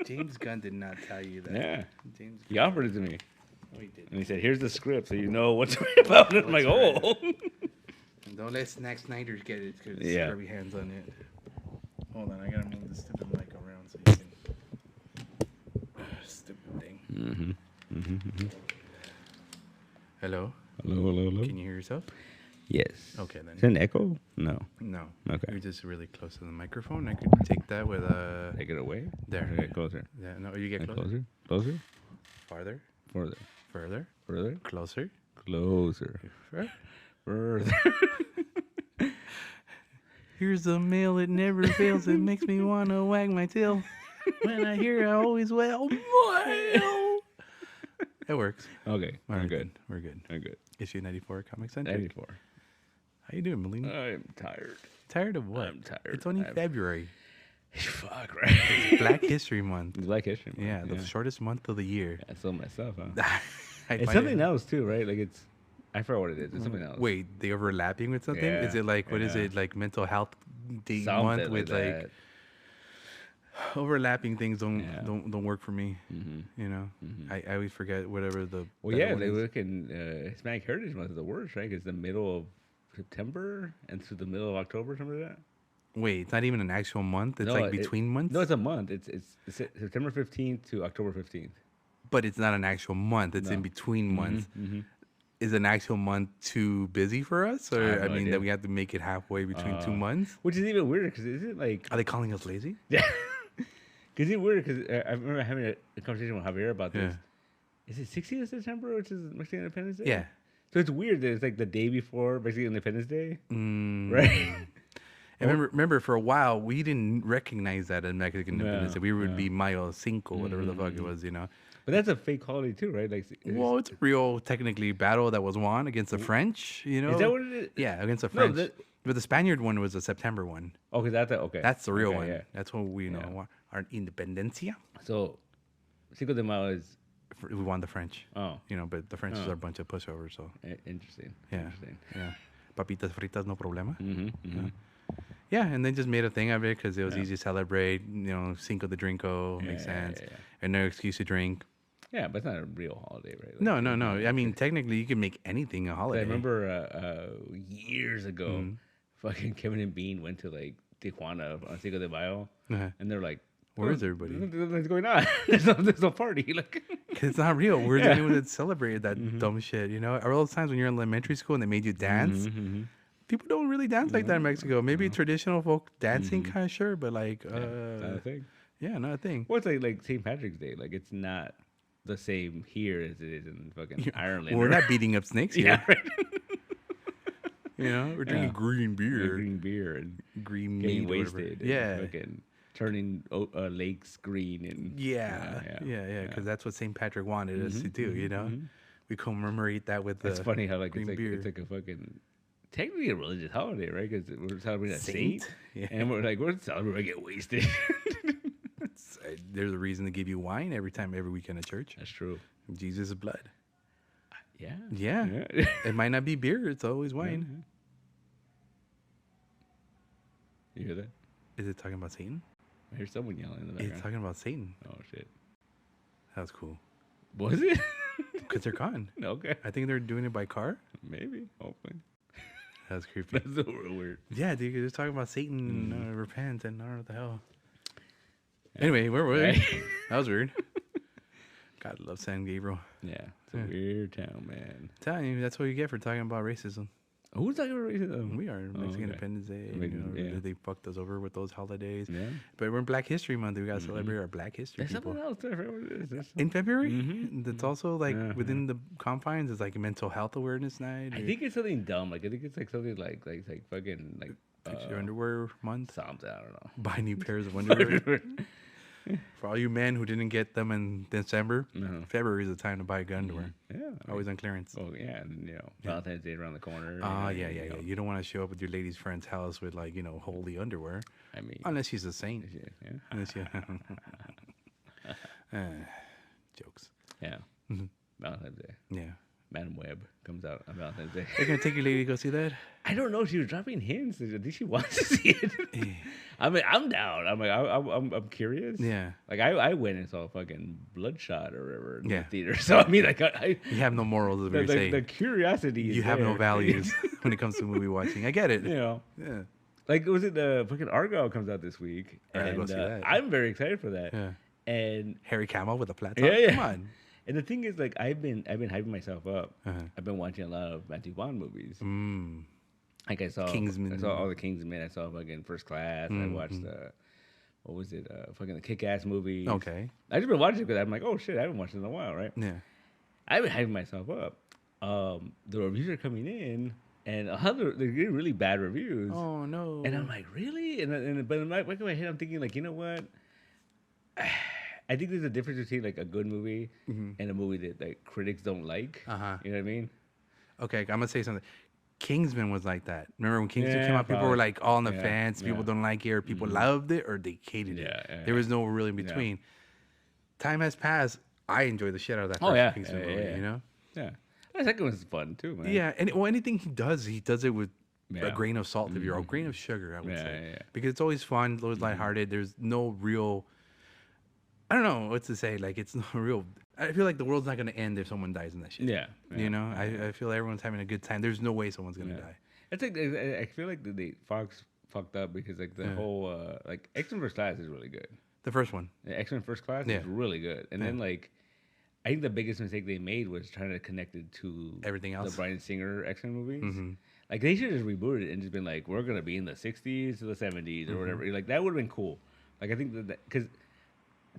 James Gunn did not tell you that. Yeah. James He offered it to me. No, he didn't. And he said, here's the script so you know what to write about it. I'm like, oh. And don't let Snack Snyder get it because Yeah. scrubby hands on it. Hold on, I gotta move this stupid mic around so you can. Stupid thing. Hello? Hello. Can you hear yourself? Yes. Okay, then. Is it an echo? No. No. Okay. You're just really close to the microphone. I could take that with a. Take it away? There. Get closer. Yeah, no, you get closer. Closer? Farther. Further. Further. Further? Closer. Closer. Further. Here's the mail, it never fails. It makes me want to wag my tail. When I hear I always wail. It works. Okay. We're I'm good. We're good. I'm good. Issue 94, ComiCentric. 94. How you doing, Melina? I'm tired. Tired of what? I'm tired. It's only February. Fuck, right? It's Black History Month. Black History Month. Yeah, the shortest month of the year. I still myself, huh? I It's find something it- else, too, right? Like, I forgot what it is. It's something else. Wait, they overlapping with something? Yeah, Is it like, what is yeah. it, like Mental Health Day Something month with like that. overlapping things Yeah. don't work for me. You know, I always forget whatever the. Well, better yeah, one they is. look in Hispanic Heritage Month is the worst, right? It's the middle of September and through the middle of October, something like that. Wait, it's not even an actual month. It's No, like between months. No, it's a month. It's September 15th to October 15th. But it's not an actual month. It's in No. between months. Is an actual month too busy for us, or have I no mean idea. that we have to make it halfway between 2 months? Which is even weirder because is it like Are they calling us lazy? yeah? Because it's weird because I remember having a conversation with Javier about this. Is it 60th September, which is Mexican Independence Day? Yeah. So it's weird that it's like the day before Mexican Independence Day, right? And remember, for a while we didn't recognize that as Mexican Independence Day. We would yeah. be Mayo Cinco, whatever the fuck it was, you know. But that's a fake holiday too, right? Like, Well, it's a real, technically, battle that was won against the French, you know. is that what it is? Yeah, against the No, French. that- But the Spaniard one was a September one. Okay, okay. That's the real Okay, one. yeah. That's what we know. Yeah. Our independencia. So, Cinco de Mayo is We won the French. oh, You know, but the French are a bunch of pushovers, so interesting. yeah. Interesting. Yeah. Papitas fritas, no problema. Mm-hmm. Yeah, and they just made a thing of it because it was easy to celebrate. You know, Cinco de Drinko makes sense. Yeah. And no excuse to drink. Yeah, but it's not a real holiday, right? Like, No. I mean, technically, you can make anything a I holiday. remember years ago, fucking Kevin and Bean went to like Tijuana on Cinco de Mayo, Uh-huh. and they're like, Where is everybody? What's going on? there's no party. Like, 'Cause it's not real. We're the only one that celebrated that dumb shit. You know, all those times when you're in elementary school and they made you dance, people don't really dance like that in Mexico. Maybe traditional folk dancing, kind of sure, but like, not a thing. yeah, not a thing. Well, it's like St. Patrick's Day. Like, it's not the same here as it is in fucking Ireland. We're not beating up snakes here. yeah, right. You know, we're drinking green beer, Green beer and green getting meat, or whatever. wasted. Yeah. And fucking turning lakes green and Yeah, because that's what St. Patrick wanted us to do. You know, we commemorate that with the. It's funny how like green it's like beer. it's like a fucking technically a religious holiday, right? Because we're celebrating a Saint? saint, Yeah. and we're celebrating I get wasted. There's a reason to give you wine every weekend at church. That's true. Jesus' blood. Yeah. Yeah. It might not be beer. It's always wine. You hear that? Is it talking about Satan? I hear someone yelling in the It's background. talking about Satan. Oh shit. That was cool. Was it? Because they're gone. Okay. I think they're doing it by car. Maybe. Hopefully. That was creepy. That's so real weird. Yeah, dude, they're talking about Satan and repent and I don't know what the hell. Anyway, where were we? That was weird. God, I love San Gabriel. Yeah. It's a weird town, man. I'm telling you, that's what you get for talking about racism. Who's talking about racism? We are Mexican okay. Independence Day. Mexican- You know, yeah. They fucked us over with those holidays. Yeah. But we're in Black History Month. We got to celebrate our Black History There's people. something else. I forgot what it is. There's In February? That's also like Yeah, within the confines. It's like a mental health awareness night. I think it's something dumb. Like I think it's like something like fucking like Fix your underwear month. something. I don't know. Buy new pairs of underwear. For all you men who didn't get them in December, February is the time to buy good underwear. Yeah. Always on clearance. Oh yeah, and Valentine's Day around the corner. Ah, and, yeah. you know, You don't want to show up at your lady's friend's house with like, holy underwear. I mean, Unless she's a saint. yeah, Unless you... Jokes. yeah. Valentine's Day. Yeah. Madam Web comes out on Valentine's Day. They're gonna take your lady to go see that? I don't know. She was dropping hints. I think she wants to see it. I mean, I'm down. I'm like, I'm curious. Yeah. Like, I went and saw fucking Bloodshot or whatever in the theater. So I mean, like, you have no morals, as we say. The curiosity. You have no values when it comes to movie watching. I get it. You know. Yeah. Like, was it the fucking Argyle comes out this week? And go see that. I'm very excited for that. Yeah. And Harry Cavill with a flat top. Yeah. Come on. And the thing is, like, I've been hyping myself up. I've been watching a lot of Matthew Vaughn movies. Like I saw Kingsman. I saw all the Kingsman. I saw fucking First Class. I watched what was it? Fucking the Kick-Ass movies. Okay. I just been watching it because I'm like, oh shit, I haven't watched it in a while, right? Yeah. I've been hyping myself up. The reviews are coming in, and they're getting really bad reviews. Oh no. And I'm like, really? But in back of my head, I'm thinking like, you know what? I think there's a difference between like a good movie and a movie that like critics don't like. You know what I mean? Okay, I'm gonna say something. Kingsman was like that. Remember when Kingsman came out? People were like all on the fence. People don't like it, or people loved it, or they hated it. There was no really in between. Time has passed. I enjoyed the shit out of that first Kingsman movie. You know? Yeah. The second one's fun too, man. Yeah, and anything he does it with a grain of salt, if you're a grain of sugar, I would say. Yeah. Because it's always fun, it's always lighthearted. There's no real. I don't know what to say. Like, it's not real. I feel like the world's not going to end if someone dies in that shit. Yeah. You know? I feel everyone's having a good time. There's no way someone's going to die. It's like, I feel like Fox fucked up because, like, the whole, like, X-Men First Class is really good. The first one. X-Men First Class is really good. And then, like, I think the biggest mistake they made was trying to connect it to everything else. The Bryan Singer X-Men movies. Like, they should have just rebooted it and just been like, we're going to be in the 60s to the 70s or whatever. Like, that would have been cool. Like, I think that, because...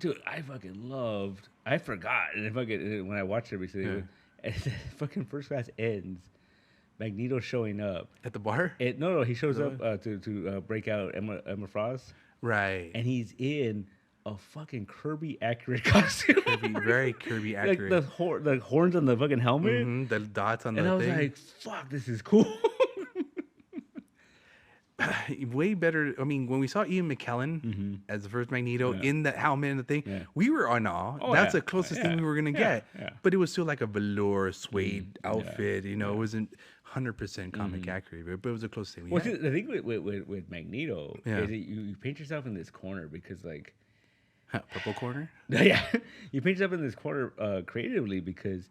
Dude, I fucking loved. I forgot, and when I watched it recently, and the fucking First Class ends. Magneto showing up at the bar. No, he shows up to break out Emma Frost. Right, and he's in a fucking Kirby accurate costume. Very Kirby accurate. Like the horns on the fucking helmet, the dots on the thing. And I was like, "Fuck, this is cool." Way better. I mean, when we saw Ian McKellen as the first Magneto in the helmet and the thing, we were on awe. That's the closest thing we were gonna get. But it was still like a velour suede outfit. You know, it wasn't 100% comic accurate, but it was the closest thing we had. The thing with Magneto is that you paint yourself in this corner because like purple corner. Yeah, you paint yourself in this corner creatively because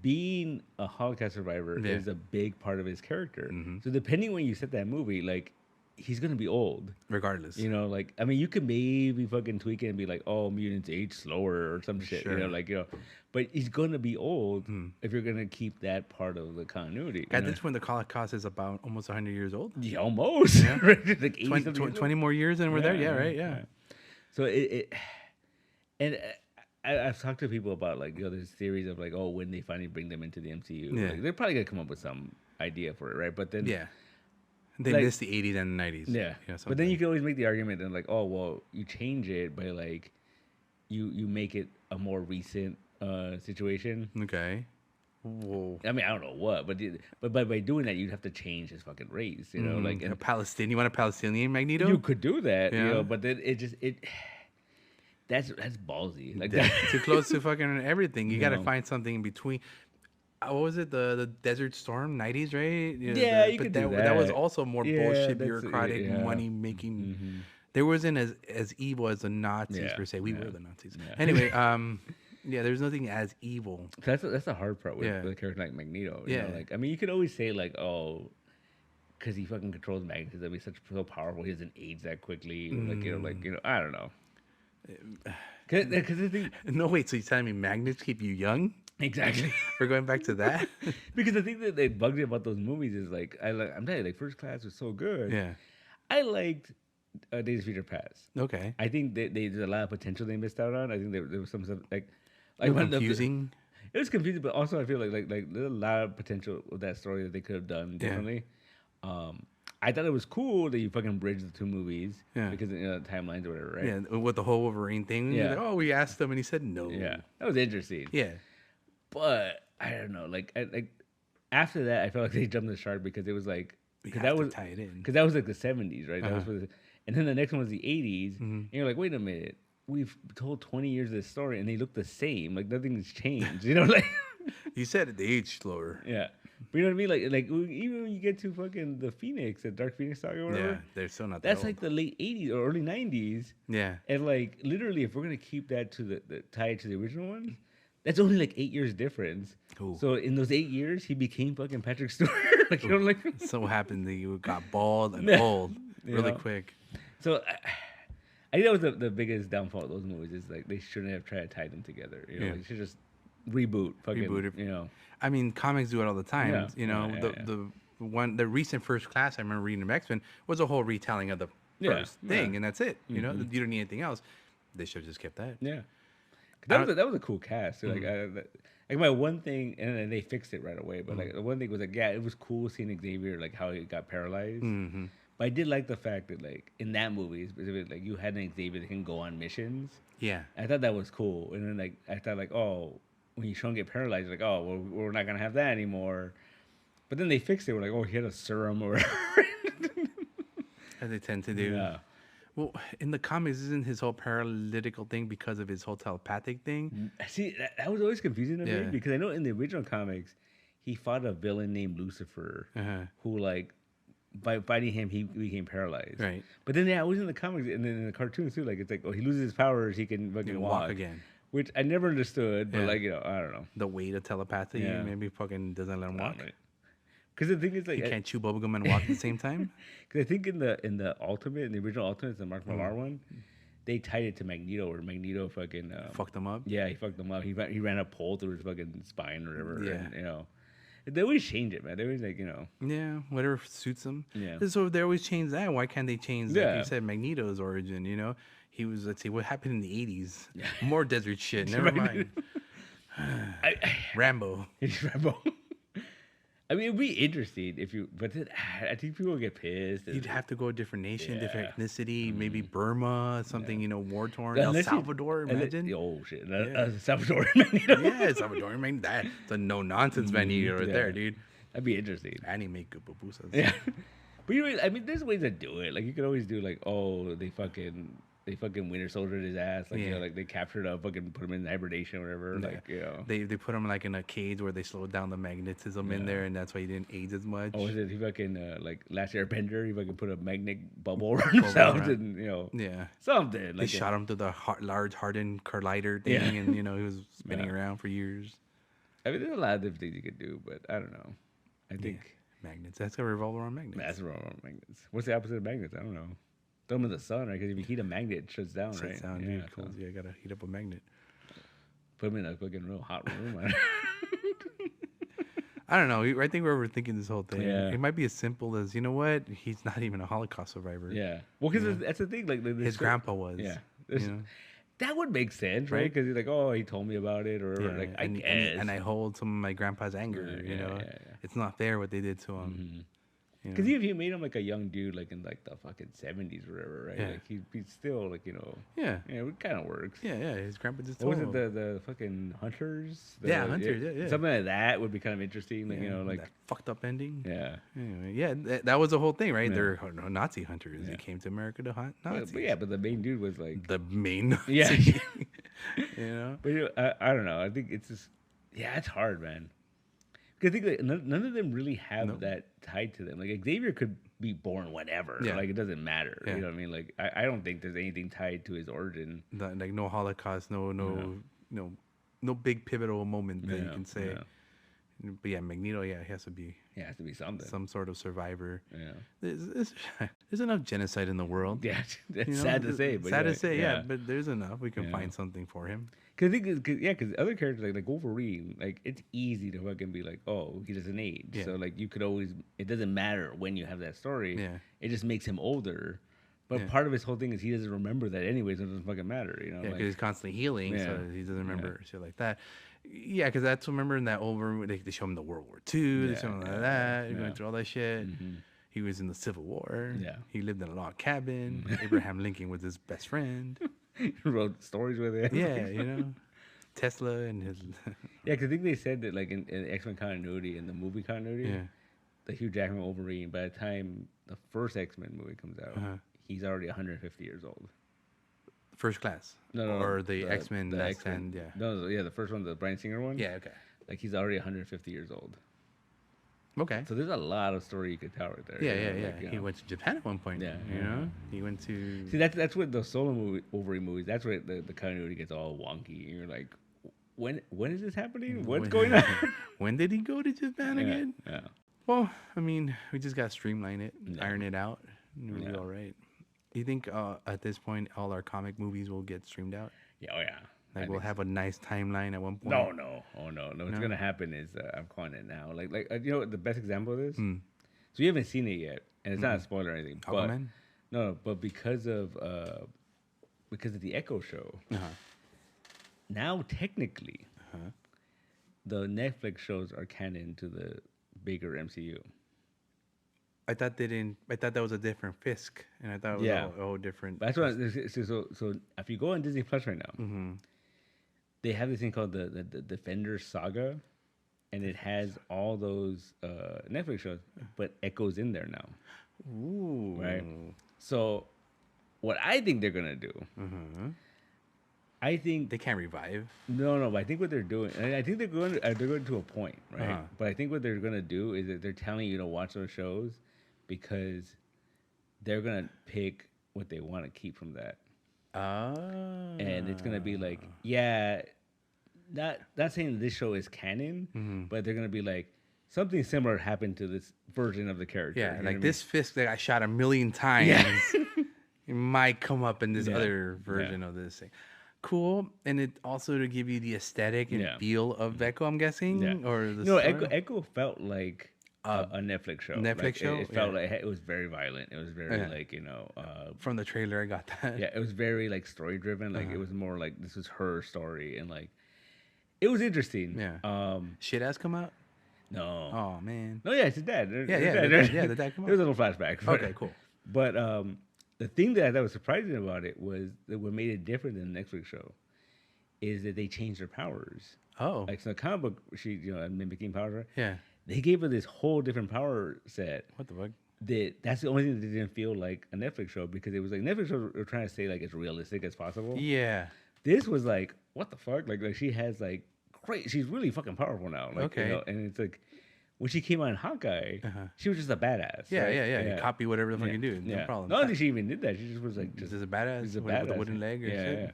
being a Holocaust survivor is a big part of his character. So depending when you set that movie, like, he's gonna be old regardless. You know, like, I mean, you could maybe fucking tweak it and be like, oh, mutants age slower or some shit. You know, like, you know, but he's gonna be old if you're gonna keep that part of the continuity. At this point, the Holocaust is about almost 100 years old. Yeah, almost. Yeah. Like 20 more years and we're there. Yeah, right. Yeah. So and. I've talked to people about, like, you know, there's theories of, like, oh, when they finally bring them into the MCU. Like, they're probably going to come up with some idea for it, right? But then... Yeah. They missed the 80s and the 90s. Yeah. You know, but then you can always make the argument and, like, oh, well, you change it by, like, you make it a more recent situation. Okay. Whoa. I mean, I don't know what, but by doing that, you'd have to change his fucking race, you know? Like, a Palestinian... You want a Palestinian Magneto? You could do that, you know, but then it That's ballsy. Like that. Too close to fucking everything. You got to find something in between. What was it? The Desert Storm 90s, right? You could do that. That was also more bullshit, bureaucratic, money making. There wasn't as evil as the Nazis per se. We were the Nazis. Yeah. Anyway, there's nothing as evil. That's the hard part with a character like Magneto. You know? Like, I mean, you could always say like, oh, because he fucking controls magnetism, he's so powerful, he doesn't age that quickly. Like, I don't know. No, wait. So you're telling me magnets keep you young? Exactly. We're going back to that because the thing that bugs me about those movies is like I'm telling you, like First Class was so good. Yeah, I liked Days of Future Past. Okay, I think there's a lot of potential they missed out on. I think there was some stuff like confusing. It was confusing, but also I feel like there's a lot of potential with that story that they could have done differently. I thought it was cool that you fucking bridged the two movies because timelines or whatever, right? Yeah, with the whole Wolverine thing. Yeah. Like, oh, we asked him and he said no. Yeah, that was interesting. Yeah, but I don't know. Like after that, I felt like they jumped the shark because it was like that was tie it in because that was like the 70s, right? That was and then the next one was the 80s, and you're like, wait a minute, we've told 20 years of this story and they look the same. Like nothing's changed, you know? Like You said it, they age slower. Yeah. But you know what I mean? Like even when you get to fucking the Phoenix, the Dark Phoenix saga or whatever. Yeah, they're still not That's that like the late 80s or early 90s. Yeah. And like literally, if we're going to keep that to the tied to the original ones, that's only like 8 years difference. Ooh. So in those 8 years, he became fucking Patrick Stewart. Like, you know, like so happened that you got bald and old really quick. So I think that was the biggest downfall of those movies is like they shouldn't have tried to tie them together. You know, like, they should just reboot it. You know, I mean, comics do it all the time. You know, the recent First Class I remember reading of X-Men was a whole retelling of the first thing, and that's it. You know, you don't need anything else. They should have just kept that. Yeah, that was a cool cast. So, like my one thing, and then they fixed it right away. But like the one thing was like, yeah, it was cool seeing Xavier like how he got paralyzed. But I did like the fact that like in that movie, specifically, like you had an Xavier that can go on missions. Yeah, I thought that was cool. And then like I thought like, oh, when you show him get paralyzed, like, oh, well, we're not gonna have that anymore. But then they fixed it. We're like, oh, he had a serum or whatever. As they tend to do. Yeah. Well, in the comics, isn't his whole paralytical thing because of his whole telepathic thing? See, that was always confusing to me because I know in the original comics, he fought a villain named Lucifer who, like, by fighting him, he became paralyzed. Right. But then, always in the comics and then in the cartoons, too, like, it's like, oh, he loses his powers, he can fucking walk again. Which I never understood, but, like, you know, I don't know. The weight of telepathy maybe fucking doesn't let him walk. Because the thing is, like, you can't chew bubblegum and walk at the same time. Because I think in the Ultimate, in the original Ultimate, the Mark Millar one, they tied it to Magneto, or Magneto fucking fucked him up. Yeah, he fucked him up. He ran a pole through his fucking spine or whatever. Yeah, and, you know, they always change it, man. They always like, you know, whatever suits them. Yeah. So they always change that. Why can't they change? Like you said, Magneto's origin. You know, he was. Let's see, what happened in the '80s? More desert shit. Never mind. Rambo. Rambo. I mean, it'd be interesting if you, but then, I think people would get pissed. You'd have to go a different nation, different ethnicity, maybe Burma, something, you know, war torn. El Salvador, imagine. Oh, shit. Salvador Magneto. Yeah, Salvador Magneto. That's a no nonsense Magneto right there, dude. That'd be interesting. And he make good pupusas. Yeah. But you know, I mean, there's ways to do it. Like, you could always do, like, oh, they fucking Winter Soldiered his ass. Like, you know, like they captured a fucking put him in hibernation or whatever. Yeah. Like, you know. They put him like in a cage where they slowed down the magnetism in there, and that's why he didn't age as much. Oh, is it? He fucking like Last Airbender, he fucking put a magnet bubble around himself and, you know. Yeah. Something. Like they shot him through the large hardened collider thing, and, you know, he was spinning around for years. I mean, there's a lot of different things you could do, but I don't know. I think. Magnets. That's got to revolve around magnets. That's revolve around magnets. What's the opposite of magnets? I don't know. Throw them in the sun, right? Because if you heat a magnet, it shuts down, right? Down, dude. Cool. Yeah, you gotta heat up a magnet. Put them in a fucking real hot room. I don't know. I think we're overthinking this whole thing. Yeah. It might be as simple as, you know what? He's not even a Holocaust survivor. Yeah. Well, because that's the thing. Like his grandpa was. Yeah. You know? That would make sense, right? Because he's like, oh, he told me about it, or like, and I hold some of my grandpa's anger. You know, it's not fair what they did to him. Mm-hmm. Because if you made him like a young dude, like in like the fucking 70s or whatever, right? Yeah. Like he'd still like, you know. Yeah. Yeah, it kind of works. Yeah, yeah. His grandpa just told him. What was it, the fucking Hunters? Hunters, yeah. Something like that would be kind of interesting. Like, you know, like. That fucked up ending. Yeah. Anyway, that was the whole thing, right? Yeah. They're Nazi hunters. He came to America to hunt Nazis. But the main dude was like. The main Nazi. Yeah. You know? But, you know, I don't know. I think it's just. Yeah, it's hard, man. Because I think like, none of them really have that tied to them. Like Xavier could be born whenever. Yeah. Like it doesn't matter. Yeah. You know what I mean? Like I don't think there's anything tied to his origin. Like no Holocaust, no big pivotal moment that you can say. Yeah. But yeah, Magneto, he has to be. Yeah, it has to be something. Some sort of survivor. Yeah. There's enough genocide in the world. Yeah, it's sad to say. But sad to say, but there's enough. We can find something for him. Because other characters like Wolverine, like it's easy to fucking be like, oh, he doesn't age. Yeah. So like you could always, it doesn't matter when you have that story. Yeah. It just makes him older. But part of his whole thing is he doesn't remember that anyways. So it doesn't fucking matter, you know. Yeah, because he's constantly healing, so he doesn't remember shit like that. Yeah, because that's remember in that old room they show him the World War II. They show him like that. You're going through all that shit. Mm-hmm. He was in the Civil War. Yeah. He lived in a log cabin. Abraham Lincoln was his best friend. He wrote stories with him. Yeah, you know. Tesla and his. Yeah, because I think they said that like in X-Men continuity and the movie continuity, the Hugh Jackman Wolverine, by the time the first X-Men movie comes out, he's already 150 years old. First Class? No. Or the X-Men the Last Stand, No, the first one, the Bryan Singer one. Yeah, okay. Like he's already 150 years old. Okay. So there's a lot of story you could tell right there. Yeah. Like, he went to Japan at one point. Yeah. He went to. See, that's what the solo Wolverine movies. That's where the continuity gets all wonky. And you're like, when is this happening? What's going on? When did he go to Japan again? Yeah. Well, I mean, we just got to streamline it, iron it out, and we'll be all right. Do you think at this point all our comic movies will get streamed out? Yeah. Oh yeah. Like we'll have a nice timeline at one point. No. Oh no. What's gonna happen is I'm calling it now. Like you know what the best example of this. So you haven't seen it yet, and it's not a spoiler or anything. But but because of the Echo show, now technically, the Netflix shows are canon to the bigger MCU. I thought that was a different Fisk, and I thought it was a whole different. That's what. So if you go on Disney Plus right now, they have this thing called the Defender Saga, and it has all those Netflix shows, but Echo's in there now. Ooh. Right. So, what I think they're gonna do, I think they can't revive. No. But I think what they're doing, I think they're going to a point, right? But I think what they're gonna do is that they're telling you to watch those shows because they're gonna pick what they want to keep from that. And it's gonna be like, not saying this show is canon, but they're gonna be like something similar happened to this version of the character. Yeah, like this Fisk that I shot 1,000,000 times, it might come up in this other version of this thing. Cool, and it also to give you the aesthetic and feel of Echo, I'm guessing, or the Echo felt like a Netflix show. It felt like it was very violent. It was very like from the trailer I got that. Yeah, it was very like story driven. Like it was more like this was her story, and like it was interesting. Yeah. Shit has come out. No. Oh man. No, yeah, it's his dad. The dad come out. There was a little flashback. Okay, cool. But the thing that I thought was surprising about it was that what made it different than the Netflix show is that they changed her powers. Oh. Like so the comic book, she mimicking powers, right? Yeah. They gave her this whole different power set. What the fuck? That's the only thing that didn't feel like a Netflix show because it was like Netflix shows were trying to say like as realistic as possible. Yeah. This was like, what the fuck? Like she has like great. She's really fucking powerful now. Like, okay. And it's like when she came on Hawkeye, she was just a badass. Yeah, right? yeah. You copy whatever the fuck you do. No problem. No, I don't think she even did that. She just was like just a badass. Just a badass with a wooden leg or shit. Yeah.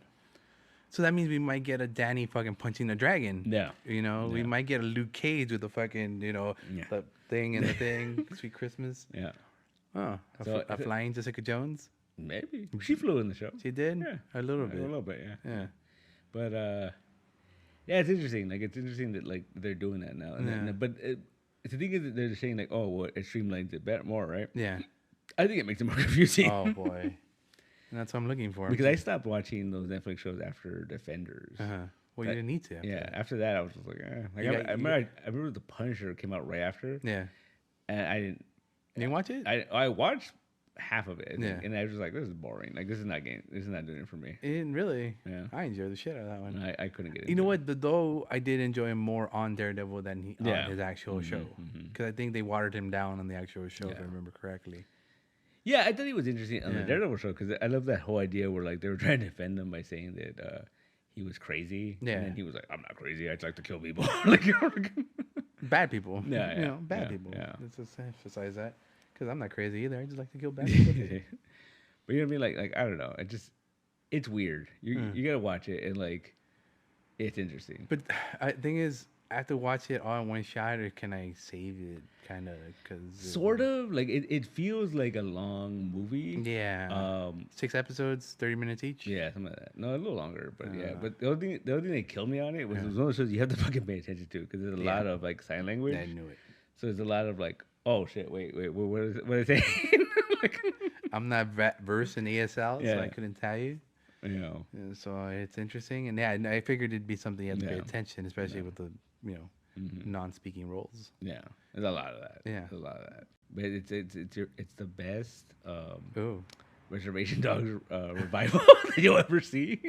So that means we might get a Danny fucking punching a dragon. Yeah. We might get a Luke Cage with the fucking, the thing and the thing. Sweet Christmas. Yeah. Oh, a flying Jessica Jones? Maybe. She flew in the show. She did? Yeah. A little bit. A little bit, yeah. Yeah. But, it's interesting. Like, it's interesting that, like, they're doing that now. But the thing is that they're saying, like, oh, well, it streamlines it better, more, right? Yeah. I think it makes it more confusing. Oh, boy. And that's what I'm looking for. Because I stopped watching those Netflix shows after Defenders. Well, you didn't need to. After that, I was just like, I remember The Punisher came out right after. Yeah. And I didn't. You didn't watch it? I watched half of it. And I was just like, this is boring. Like, this is not doing it for me. It didn't really. Yeah. I enjoyed the shit out of that one. I couldn't get it. You know what? Though I did enjoy him more on Daredevil than on his actual show. Because I think they watered him down on the actual show, if I remember correctly. Yeah, I thought he was interesting on the Daredevil show because I love that whole idea where like they were trying to defend him by saying that he was crazy. Yeah, and then he was like, "I'm not crazy. I just like to kill people." Bad people. Yeah, bad people. Yeah. Let's just emphasize that because I'm not crazy either. I just like to kill bad people. But you know what I mean? Like I don't know. It's weird. You gotta watch it and like it's interesting. But the thing is, I have to watch it all in one shot, or can I save it? Kind of, because sort of like it feels like a long movie. Yeah. 6 episodes, 30 minutes each. Yeah, something like that. No, a little longer, but yeah. But the other thing that killed me on it was it was one of those shows you have to fucking pay attention to because there's a lot of like sign language. I knew it. So there's a lot of like, oh shit, wait, what is it? Like, I'm not versed in ASL, so I couldn't tell you. And so it's interesting, and I figured it'd be something you have to pay attention, especially with the non-speaking roles. Yeah, there's a lot of that. Yeah, there's a lot of that. But it's the best Reservation Dogs revival that you'll ever see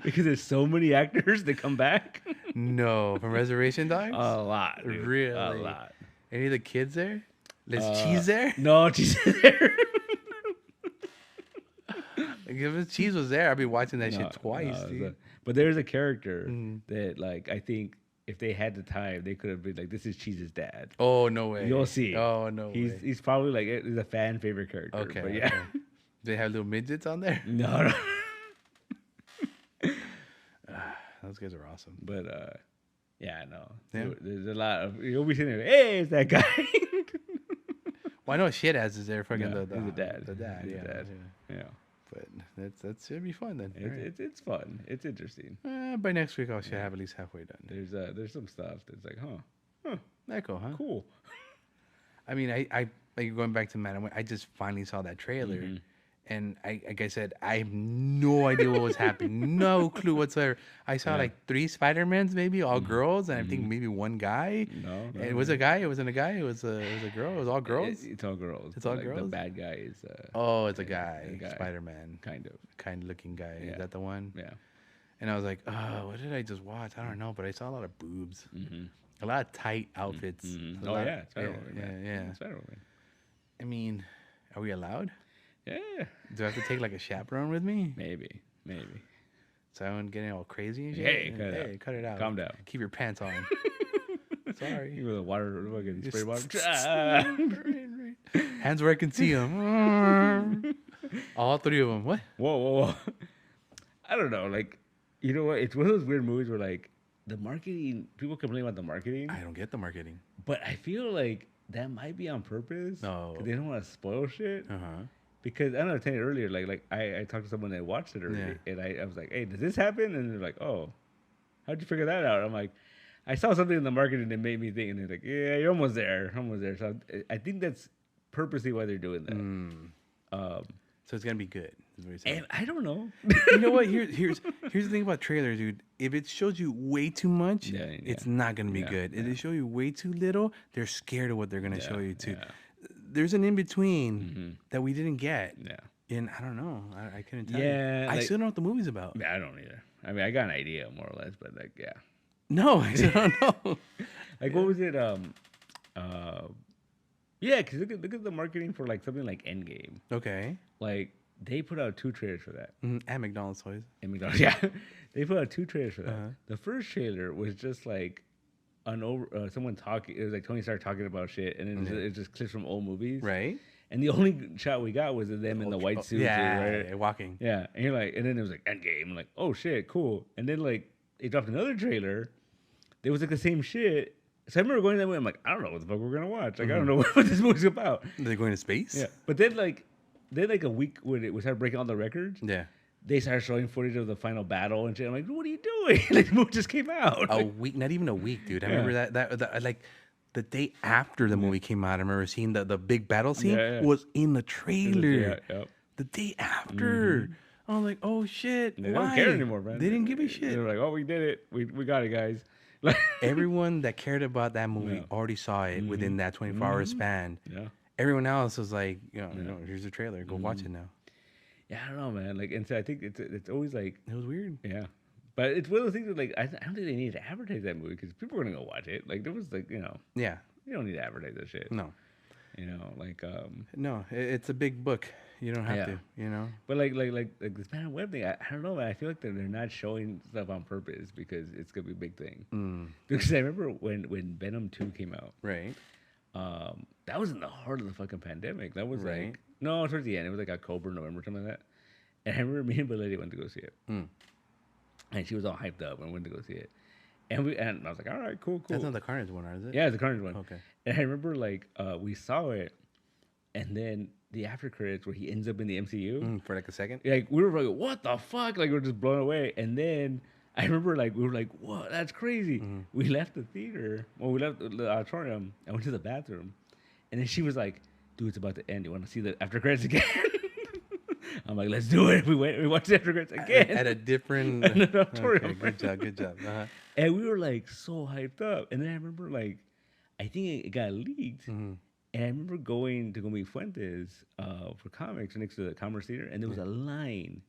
because there's so many actors that come back. No, from Reservation Dogs, a lot, dude. Really, a lot. Any of the kids there? There's Cheese there? No, Cheese there. If Cheese was there, I'd be watching that shit twice. But there's a character that like I think if they had the time, they could have been like, "This is Cheese's dad." Oh no way! You'll see. Oh no way! He's probably like he's a fan favorite character. Okay, but yeah. Okay. They have little midgets on there. No. Those guys are awesome. But yeah, no. Yeah. There's a lot of you'll be sitting there. Hey, it's that guy. Well, I know shit as is there. Fucking Yeah, the he's the dad. The dad. He's Yeah. the dad. Yeah. Yeah. But that should be fun then. It's fun. It's interesting. By next week, I should have at least halfway done. There's some stuff that's like, Echo, huh? cool. I mean, I like going back to Man. I just finally saw that trailer, and like I said, I have no idea what was happening, no clue whatsoever. I saw like 3 Spider-Mans, maybe all girls, and I think maybe one guy. No, It was a guy. It wasn't a guy. It was a girl. It was all girls. It's all girls. It's all like, girls? The bad guy is. Oh, it's a guy. Spider-Man, Kind of. kind looking guy. Yeah. Is that the one? Yeah. And I was like, oh, what did I just watch? I don't know, but I saw a lot of boobs, a lot of tight outfits. Oh yeah, Spider-Man. Yeah. Spider-Man. I mean, are we allowed? Yeah. Do I have to take like a chaperone with me? Maybe. So I won't get all crazy and shit? Hey, cut it out. Calm down. Keep your pants on. Sorry. You with the water, fucking spray bottle. Hands where I can see them. All 3 of them. What? Whoa. I don't know. Like, you know what? It's one of those weird movies where like the marketing. People complain about the marketing. I don't get the marketing. But I feel like that might be on purpose. No. 'Cause they don't want to spoil shit. Uh-huh. Because I don't know, I was telling you earlier, like I talked to someone that watched it already, and I was like, "Hey, does this happen?" And they're like, "Oh, how'd you figure that out?" I'm like, "I saw something in the marketing that made me think," and they're like, "Yeah, you're almost there." So I think that's purposely why they're doing that. So it's gonna be good. Is what you're saying. And I don't know. You know what? Here's the thing about trailers, dude. If it shows you way too much, it's not gonna be good. If they show you way too little, they're scared of what they're gonna show you too. There's an in between that we didn't get. Yeah. And I don't know. I couldn't tell Yeah, you. I still don't know what the movie's about. Yeah, I don't either. I mean, I got an idea more or less, but like, yeah. No, I still don't know. Like, what was it? Yeah, because look at the marketing for like something like Endgame. Okay. Like they put out 2 trailers for that. At McDonald's toys. And McDonald's, yeah, they put out 2 trailers for that. The first trailer was just like someone talking. It was like Tony Stark talking about shit, and then it just clips from old movies, Right. And the only shot we got was of them in the white suits, right? Walking. Yeah, and you're like, and then it was like Endgame. I'm like, oh shit, cool. And then like they dropped another trailer. There was like the same shit. So I remember going that way. I'm like, I don't know what the fuck we're gonna watch. Like I don't know what this movie's about. Are they going to space? Yeah, but then like a week when we started breaking all the records. Yeah. They started showing footage of the final battle and shit. I'm like, what are you doing? Like, the movie just came out. A week, not even a week, dude. I remember that like the day after the movie came out, I remember seeing the big battle scene was in the trailer. The day after. I was like, oh shit. They don't care anymore, man. They didn't give a shit. They were like, oh, we did it. We got it, guys. Like everyone that cared about that movie already saw it within that 24-hour span. Yeah. Everyone else was like, here's the trailer. Go watch it now. Yeah, I don't know, man. Like, and so I think it's always like it was weird. Yeah, but it's one of those things that like I don't think they need to advertise that movie because people are gonna go watch it. Like there was like you don't need to advertise that shit. No, like no, it's a big book. You don't have to, But like this Man on Web thing, I don't know, man. I feel like they're not showing stuff on purpose because it's gonna be a big thing. Because I remember when Venom 2 came out, right? That was in the heart of the fucking pandemic. That was like no, towards the end. It was like October, November, something like that. And I remember me and Belinda went to go see it, and she was all hyped up and went to go see it. And I was like, all right, cool. That's not the Carnage one, is it? Yeah, it's the Carnage one. Okay. And I remember like we saw it, and then the after credits where he ends up in the MCU for like a second. Like we were like, what the fuck? Like we were just blown away. And then I remember like we were like, whoa, that's crazy. We left the theater. Well, we left the auditorium. I went to the bathroom, and then she was like, dude, it's about to end. You want to see the after credits again? I'm like, let's do it. We watched the after credits again at a different auditorium. Okay, good job. And we were like so hyped up. And then I remember like, I think it got leaked. And I remember going to go meet Fuentes for comics next to the Commerce Theater, and there was a line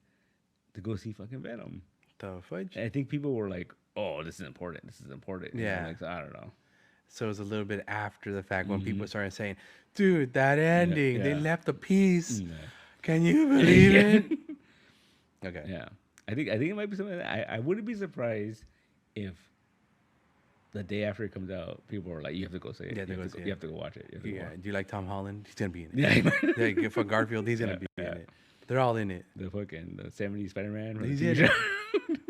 to go see fucking Venom. The fudge? And I think people were like, oh, this is important. Yeah. Like, so I don't know. So it was a little bit after the fact when people started saying, dude, that ending, they left a piece. Yeah. Can you believe it? Okay. Yeah. I think it might be something that I wouldn't be surprised if the day after it comes out, people are like, you have to go see it. Yeah, you have to go watch it. Yeah. Do you like Tom Holland? He's gonna be in it. Yeah. Like for Garfield, he's gonna be in it. They're all in it. The 70s Spider-Man. He's in it.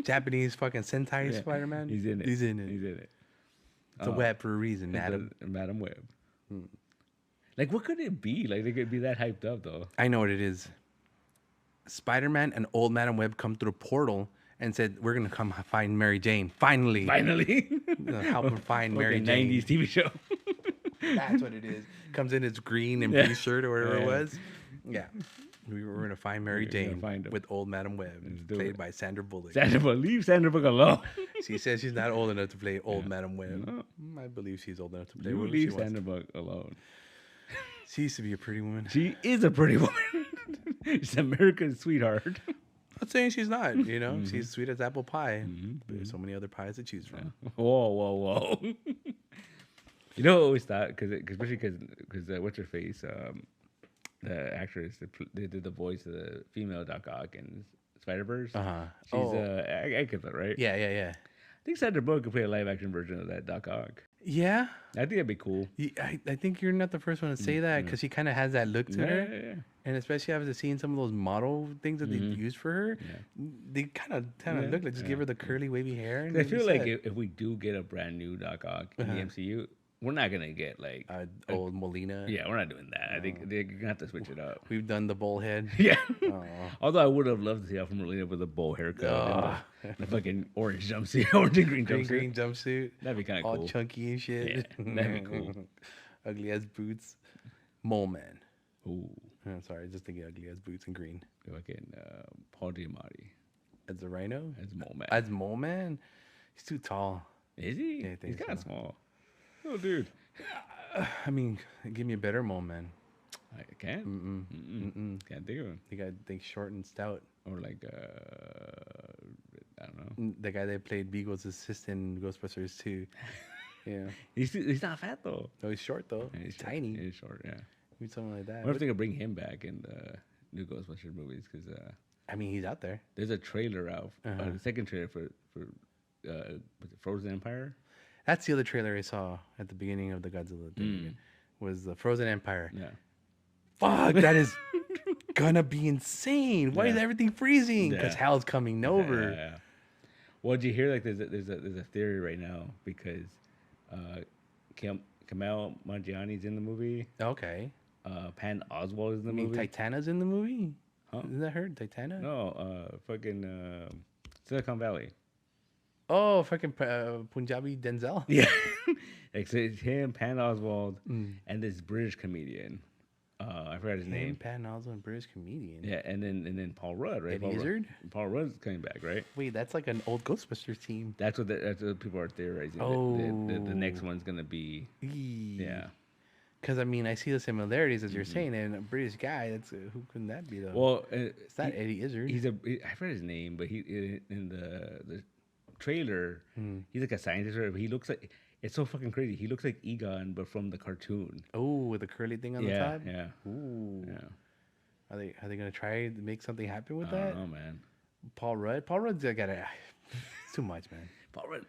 Japanese fucking Sentai Spider-Man. He's in it. He's in it. He's in it. It's a web for a reason, Madam. Madam Web. Like, what could it be? Like, they could be that hyped up, though. I know what it is. Spider-Man and old Madam Web come through the portal and said, we're going to come find Mary Jane. Finally. Help him find Mary Jane. 90s TV show. That's what it is. Comes in its green and blue shirt or whatever it was. Yeah. We were going to find Mary Jane with old Madam Web, played by Sandra Bullock. Leave Sandra Bullock alone. She says she's not old enough to play old Madam Web. No. I believe she's old enough to play. You leave Sandra Bullock alone. She used to be a pretty woman. She is a pretty woman. She's America's sweetheart. I'm not saying she's not. You know, she's sweet as apple pie. There's so many other pies to choose from. Yeah. Whoa. You know, I always thought, especially because what's her face, the actress that did the voice of the female Doc Ock in Spider-Verse. She's Agatha, right? Yeah. I think Sandra Bullock could play a live action version of that Doc Ock. Yeah, I think that'd be cool. I think you're not the first one to say that because she kind of has that look to her. Yeah. And especially after seeing some of those model things that they used for her, they kind of look like just give her the curly wavy hair. And I feel like if we do get a brand new Doc Ock in the MCU, we're not gonna get like old Molina. Yeah, we're not doing that. I think they're gonna have to switch it up. We've done the bowl head. Yeah. Although I would have loved to see Alfred Molina with a bowl haircut and the fucking orange jumpsuit, orange and green jumpsuit. That'd be kind of cool. All chunky and shit. Yeah, that'd be cool. Ugly as boots. Mole Man. Ooh. I'm sorry, just thinking ugly as boots and green. Fucking Paul Giamatti. As the Rhino? As Mole Man. As Mole Man? He's too tall. Is he? Yeah, he's kind of small. Oh, dude. I mean, give me a better Mole Man. I can't. Can't think of him. You gotta think short and stout. Or like, I don't know. The guy that played Beagle's assistant in Ghostbusters 2. Yeah. He's not fat, though. No, he's short, though. Yeah, he's tiny. He's short, yeah. Maybe something like that. I wonder if they could bring him back in the new Ghostbusters movies, because... I mean, he's out there. There's a trailer out, the second trailer for was it Frozen Empire? That's the other trailer I saw at the beginning of the Godzilla thing. Was the Frozen Empire. Yeah. Fuck, that is gonna be insane. Why is everything freezing? Because hell's coming over. Yeah. Well, did you hear? Like, there's a theory right now because Kamal Mangiani's in the movie. Okay. Pan Oswalt is in the movie. Titana's in the movie? Huh? Isn't that her? Titana? No, fucking Silicon Valley. Oh, fucking Punjabi Denzel. Yeah. Like, so it's him, Pan Oswalt, and this British comedian. I forgot his name. Pan Oswalt, British comedian. Yeah, and then Paul Rudd, right? Eddie Izzard? Paul Rudd's coming back, right? Wait, that's like an old Ghostbusters team. That's what people are theorizing. Oh. The next one's gonna be. Yeah. Because I mean, I see the similarities as you're saying, and a British guy. That's who can that be though? Well, it's not Eddie Izzard. I forgot his name, but he in the trailer, he's like a scientist. But he looks like, it's so fucking crazy. He looks like Egon, but from the cartoon. Oh, with the curly thing on the top. Yeah. Ooh. Yeah. Are they gonna try to make something happen with that? I don't know, man. Paul Rudd's gotta. It's too much, man. Paul Rudd.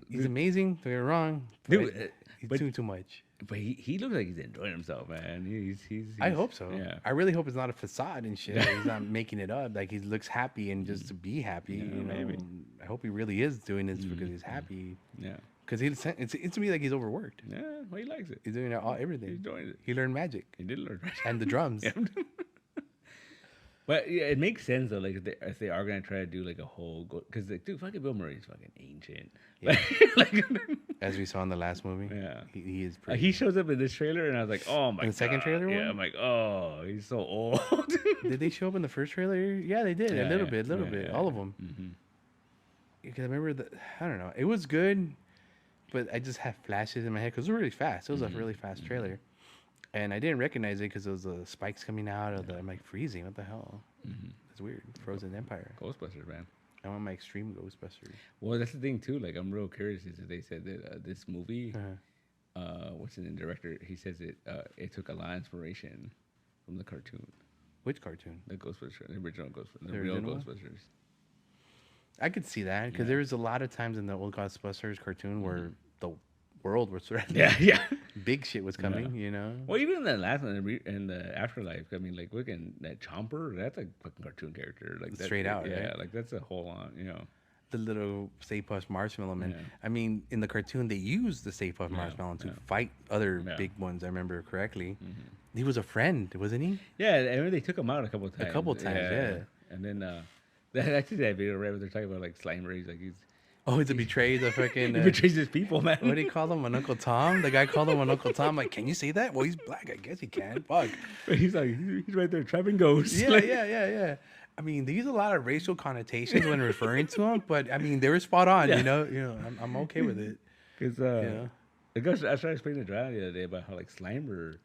He's amazing. Don't get me wrong. Dude, he's doing too much. But he looks like he's enjoying himself, man. He's I hope so. Yeah. I really hope it's not a facade and shit. He's not making it up. Like he looks happy and just to be happy. Yeah, you know? maybe. I hope he really is doing this because he's happy. Yeah. Because it's to me like he's overworked. Yeah. Well, he likes it. He's doing everything. He's doing it. He learned magic. He did learn magic. And the drums. Yeah. But yeah, it makes sense though. Like if they are gonna try to do like a whole, because like, dude, fucking Bill Murray's fucking ancient. Yeah. Like, as we saw in the last movie. Yeah, he is. Pretty he shows up in this trailer, and I was like, oh my god. In the second trailer one? Yeah, I'm like, oh, he's so old. Did they show up in the first trailer? Yeah, they did. Yeah, a little bit, all of them. Because I remember I don't know, it was good, but I just have flashes in my head because it was really fast. It was a really fast trailer, and I didn't recognize it because it was the spikes coming out of I'm like freezing. What the hell? It's weird. Frozen Empire. Ghostbusters, man. I want my extreme Ghostbusters. Well, that's the thing too. Like, I'm real curious. Is that they said that this movie, what's the director? He says it took a lot of inspiration from the cartoon. Which cartoon? The Ghostbusters, the original Ghostbusters, the real real Ghostbusters. I could see that because there was a lot of times in the old Ghostbusters cartoon where the world was threatened. Yeah. Big shit was coming, you know. Well, even in that last one, in the Afterlife, I mean, like, look at that Chomper. That's a fucking cartoon character, like straight out, yeah, right? like that's a whole on, you know. The little Stay Puft Marshmallow Man. Yeah. I mean, in the cartoon, they used the Stay Puft Marshmallow to fight other big ones. I remember correctly. He was a friend, wasn't he? Yeah, I remember they took him out a couple times. Yeah. And then actually that video, right, where they're talking about like Slimer. He's like, to betray the fucking... he betrays his people, man. What do you call him? An Uncle Tom? The guy called him an Uncle Tom. Like, can you say that? Well, he's black. I guess he can. Fuck. But he's like, he's right there trapping ghosts. Yeah, yeah. I mean, they use a lot of racial connotations when referring to him, but I mean, they were spot on. You know, I'm okay with it. Because I was trying to explain to Dry the other day about how like Slimer,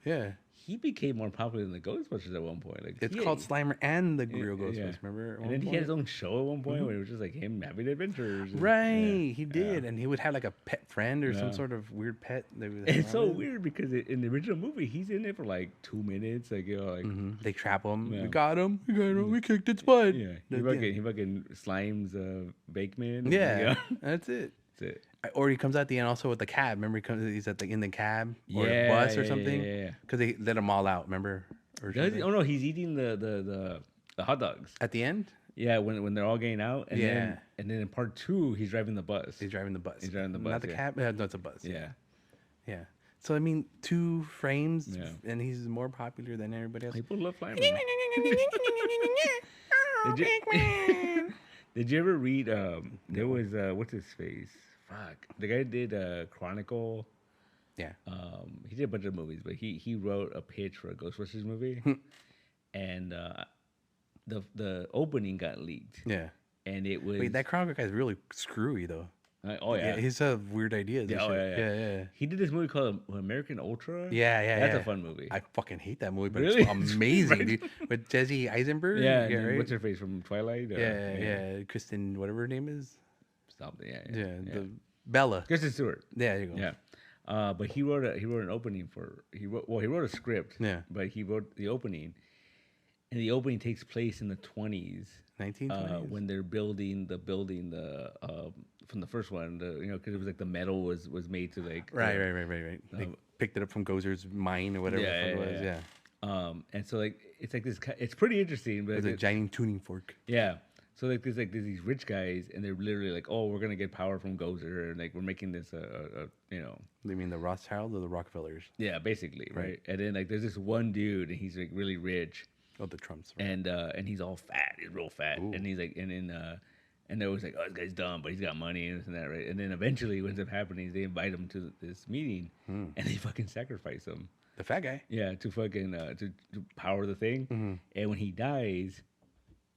he became more popular than the Ghostbusters at one point. Like it's called Slimer and the real Ghostbusters. Remember? And then he had his own show at one point where it was just like him having adventures. Right, he did, and he would have like a pet friend or some sort of weird pet. It's so weird because in the original movie, he's in it for like 2 minutes. Like they trap him. We got him. We kicked its butt. Yeah, he fucking slimes Bakeman. Yeah, that's it. That's it. Or he comes at the end also with the cab. Remember, he's in the cab or the bus or something. Yeah. Because they let them all out. Remember? Does he? Oh no, he's eating the hot dogs at the end. Yeah, when they're all getting out. And then in part 2, he's driving the bus. He's driving the bus. Not the cab. No, it's a bus. Yeah. So I mean, 2 frames, and he's more popular than everybody else. People love Flyman. Did you ever read? There was what's his face? Fuck, the guy did Chronicle. Yeah. He did a bunch of movies, but he wrote a pitch for a Ghostbusters movie, and the opening got leaked. Yeah. And it was that Chronicle guy's really screwy though. Yeah. He's weird ideas. Yeah. He did this movie called American Ultra. Yeah. That's a fun movie. I fucking hate that movie, but really? It's amazing, dude. With Jesse Eisenberg. Yeah, right? What's her face from Twilight? Yeah. Kristen, whatever her name is. Something. Yeah. The Bella. Kristen Stewart. Yeah, there you go. Yeah. But he wrote an opening he wrote a script. Yeah. But he wrote the opening, and the opening takes place in the 1920s, when they're building from the first one, because it was like the metal was made to like right. They picked it up from Gozer's mine or whatever it was. Yeah. And so like it's like this. It's pretty interesting, but it's a giant tuning fork. Yeah. So like there's these rich guys, and they're literally like, oh, we're gonna get power from Gozer, and like we're making this You mean the Rothschilds or the Rockefellers? Yeah, basically, right? And then like there's this one dude, and he's like really rich. Oh, the Trumps. Right? And he's all fat. He's real fat. Ooh. And he's like, and they're always like, oh, this guy's dumb, but he's got money and this and that, right? And then eventually, what ends up happening is they invite him to this meeting, and they fucking sacrifice him. The fat guy. Yeah, to fucking to power the thing. Mm-hmm. And when he dies,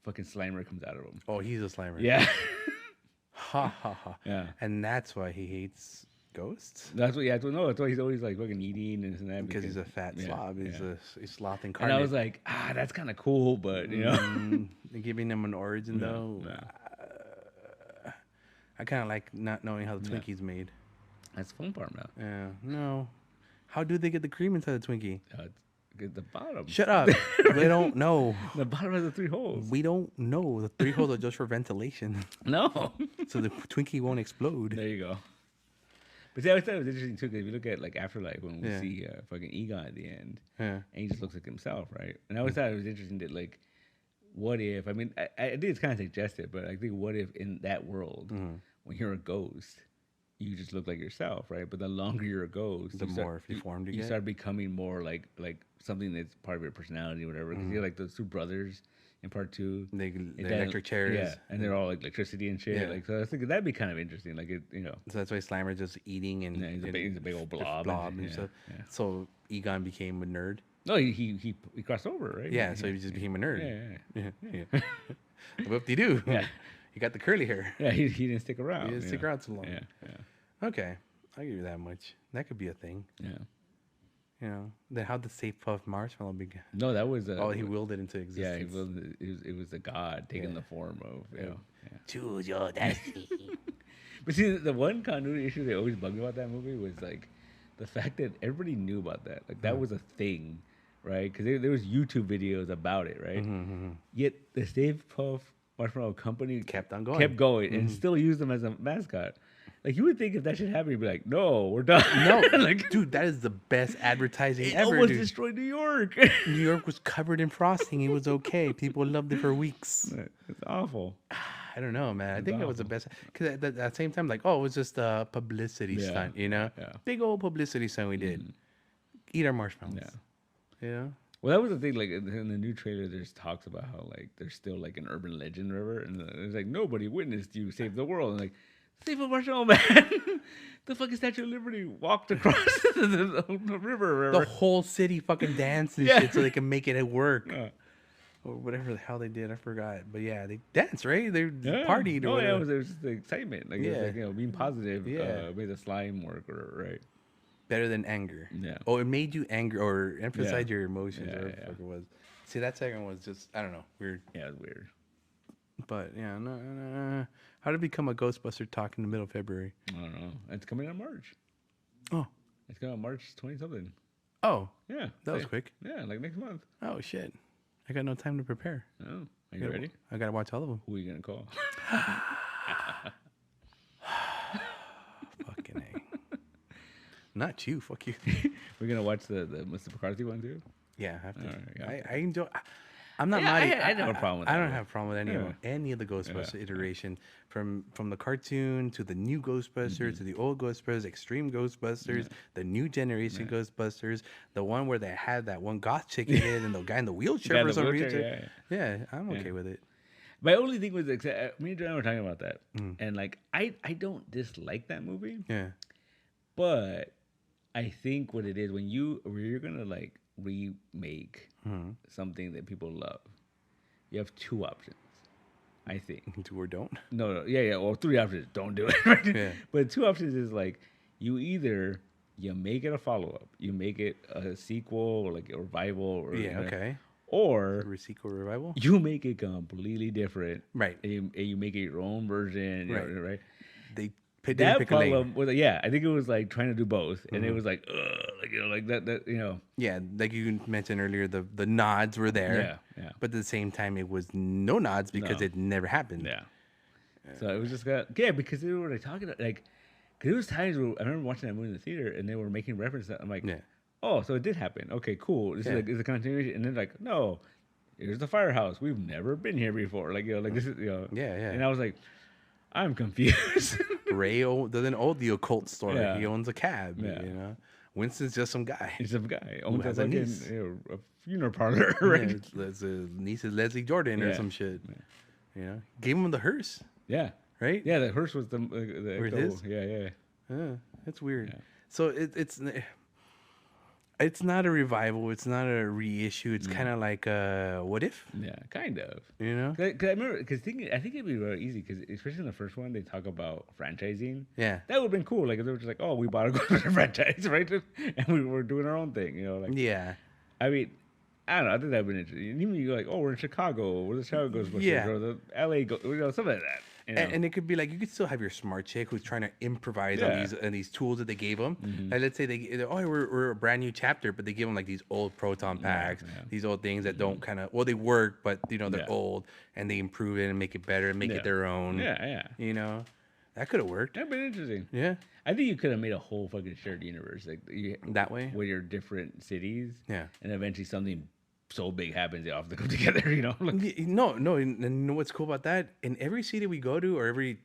fucking Slimer comes out of him. Oh, he's a Slimer. Yeah. Ha. Yeah. And that's why he hates ghosts. That's why he's always like fucking eating and this and that. Because he's a fat slob. He's a sloth incarnate. And I was like, that's kind of cool, but giving him an origin though. I kind of like not knowing how the Twinkie's made. That's the fun part now. Yeah. No. How do they get the cream inside the Twinkie? Get the bottom. Shut up. They don't know. The bottom has the 3 holes. We don't know. The 3 holes are just for ventilation. No. So the Twinkie won't explode. There you go. But see, I always thought it was interesting too, because if you look at like Afterlife, when we see fucking Egon at the end, and he just looks like himself, right? And I always thought it was interesting that like, what if? I mean, I think it's kind of suggestive, but I think what if in that world, when you're a ghost, you just look like yourself, right? But the longer you're a ghost, the more deformed you get. You start becoming more like something that's part of your personality or whatever. Because you're like those 2 brothers in part 2. They electric chairs. Yeah, and they're all like electricity and shit. Yeah. Like, so I was thinking that'd be kind of interesting. Like, So that's why Slimer's just eating and he's a big old blob and stuff. Yeah. So Egon became a nerd. No, he crossed over, right? Yeah, so he just became a nerd. Yeah. Whoop-de-doo. Yeah. He got the curly hair. Yeah, he didn't stick around. He didn't stick around too long. Yeah. Okay, I'll give you that much. That could be a thing. Yeah. Then how'd the Stay Puft Marshmallow begin? No, that was he willed it into existence. Yeah, it was a god taking the form of choose your destiny. But see, the one continuity issue that always bugged me about that movie was like the fact that everybody knew about that. Like that was a thing, right? Because there was YouTube videos about it, right? Yet the Stay Puft Marshmallow Company kept going and still used them as a mascot. Like you would think if that should happen, you'd be like, no, we're done. No, like, dude, that is the best advertising it ever. almost Dude. destroyed New York. New York was covered in frosting. It was okay. People loved it for weeks. It's awful. I don't know, man. I think that was the best. Because at the same time, like, oh, it was just a publicity stunt, you know? Yeah. Big old publicity stunt we did. Eat our marshmallows. Yeah. Yeah. Well, that was the thing. Like in the new trailer, there's talks about how like there's still like an urban legend river, and it's like nobody witnessed you save the world. And like, save a marshmallow man. The fucking Statue of Liberty walked across the river. The whole city fucking danced and shit so they can make it work. Yeah. Or whatever the hell they did, I forgot. But yeah, they danced, right? They partied. Oh yeah, it was just the excitement. Like, it was like, you know, being positive. Yeah. Made the slime work, right? Better than anger. Yeah. Oh, it made you angry or emphasize your emotions or whatever Yeah. the fuck it was. See, that second was just, I don't know, weird. Yeah, it was weird. But yeah, no. How to become a Ghostbuster talk in the middle of February? I don't know. It's coming out March. Oh. It's coming out March 20-something. Oh. Yeah. That was quick. Yeah, like next month. Oh, shit. I got no time to prepare. Oh. Are you ready? I got to watch all of them. Who are you going to call? Fucking A. Not you. Fuck you. We're going to watch the Mr. McCarthy one too? Yeah, I have to. Right, I enjoy... I'm not Yeah, naughty. I don't have a problem with I that don't one. have a problem with any of the Ghostbusters Yeah. iteration, from the cartoon to the new Ghostbusters to the old Ghostbusters, Extreme Ghostbusters, the new generation Ghostbusters, the one where they had that one goth chick in it and the guy in the wheelchair for some reason. Yeah, I'm okay with it. My only thing was, me and Joanna were talking about that, and like I don't dislike that movie. Yeah, but I think what it is when you're gonna like remake something that people love, you have two options. I think do or don't. No, yeah, or three options. Don't do it. Right? Yeah. But two options is like you either you make it a follow up, you make it a sequel or like a revival, or okay. Or a sequel revival. You make it completely different, right? And you make it your own version, right? Right? They that problem was I think it was like trying to do both, and it was like, like like that, Yeah, like you mentioned earlier, the nods were there, yeah. But at the same time, it was no nods because it never happened. Yeah. So it was just because they were like talking like, because there was times where I remember watching that movie in the theater, and they were making reference to. I'm like, oh, so it did happen. Okay, cool. This is like, is a continuation, and then like, no, here's the firehouse. We've never been here before. Like like this is yeah. And I was like, I'm confused. Ray doesn't own the occult store. Yeah. He owns a cab. Yeah. You know, Winston's just some guy. He's some guy who has a niece. A funeral parlor, right? Yeah, his niece is Leslie Jordan or some shit. Yeah. You know, gave him the hearse. Yeah. Right. Yeah, the hearse was the his? Yeah. That's weird. Yeah. So it's not a revival. It's not a reissue. It's kind of like what if? Yeah, kind of. You know? Cause I remember, I think it'd be very easy because especially in the first one, they talk about franchising. Yeah. That would have been cool. Like if they were just like, oh, we bought a Ghostbuster franchise, right? And we were doing our own thing, you know? Like, yeah. I mean, I don't know. I think that'd been interesting. And even you go like, oh, we're in Chicago. We're the Chicago Ghostbusters. Yeah. Or the LA, something like that. You know? And it could be like you could still have your smart chick who's trying to improvise on these tools that they gave them. Like let's say we're a brand new chapter, but they give them like these old proton packs, these old things that don't kind of they work, but they're old, and they improve it and make it better and make it their own. Yeah. You know, that could have worked. That'd been interesting. Yeah, I think you could have made a whole fucking shared universe like that way with your different cities. Yeah, and eventually something so big happens, they all have to come together, you know? No, and you know what's cool about that? In every city we go to, or every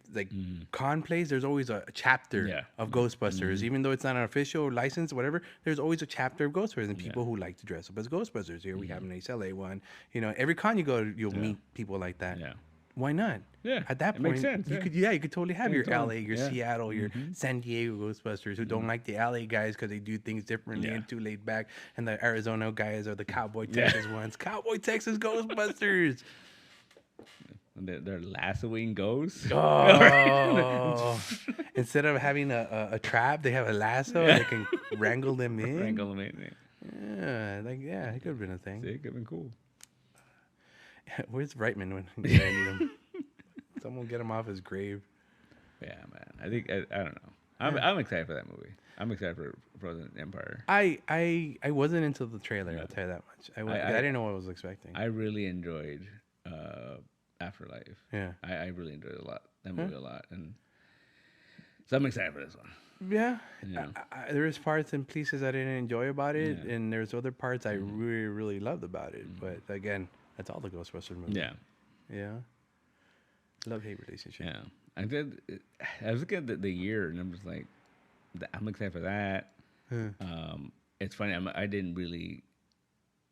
con place, there's always a chapter of Ghostbusters. Even though it's not an official license, whatever, there's always a chapter of Ghostbusters and people who like to dress up as Ghostbusters. Here we have an East LA one. You know, every con you go to, you'll meet people like that. Yeah. Why not? Yeah, at that it point, makes sense. you could totally have your LA, your Seattle, your San Diego Ghostbusters who don't like the LA guys because they do things differently and too laid back, and the Arizona guys are the Cowboy Texas ones. Cowboy Texas Ghostbusters. They're lassoing ghosts. Oh, instead of having a trap, they have a lasso. And they can wrangle them in. Wrangle them in. Yeah, it could have been a thing. It could have been cool. Where's Reitman when you need him? Someone get him off his grave. Yeah, man. I think I don't know. I'm excited for that movie. I'm excited for Frozen Empire. I wasn't into the trailer. I'll tell you that much. I didn't know what I was expecting. I really enjoyed Afterlife. Yeah, I really enjoyed it a lot. That movie a lot, and So I'm excited for this one. Yeah, there's parts and pieces I didn't enjoy about it, and there's other parts I really, really loved about it. But again, that's all the Ghostbusters movies. Yeah. Love-hate relationship. Yeah, I was looking at the year, and I'm just like, I'm excited for that. It's funny. I didn't really,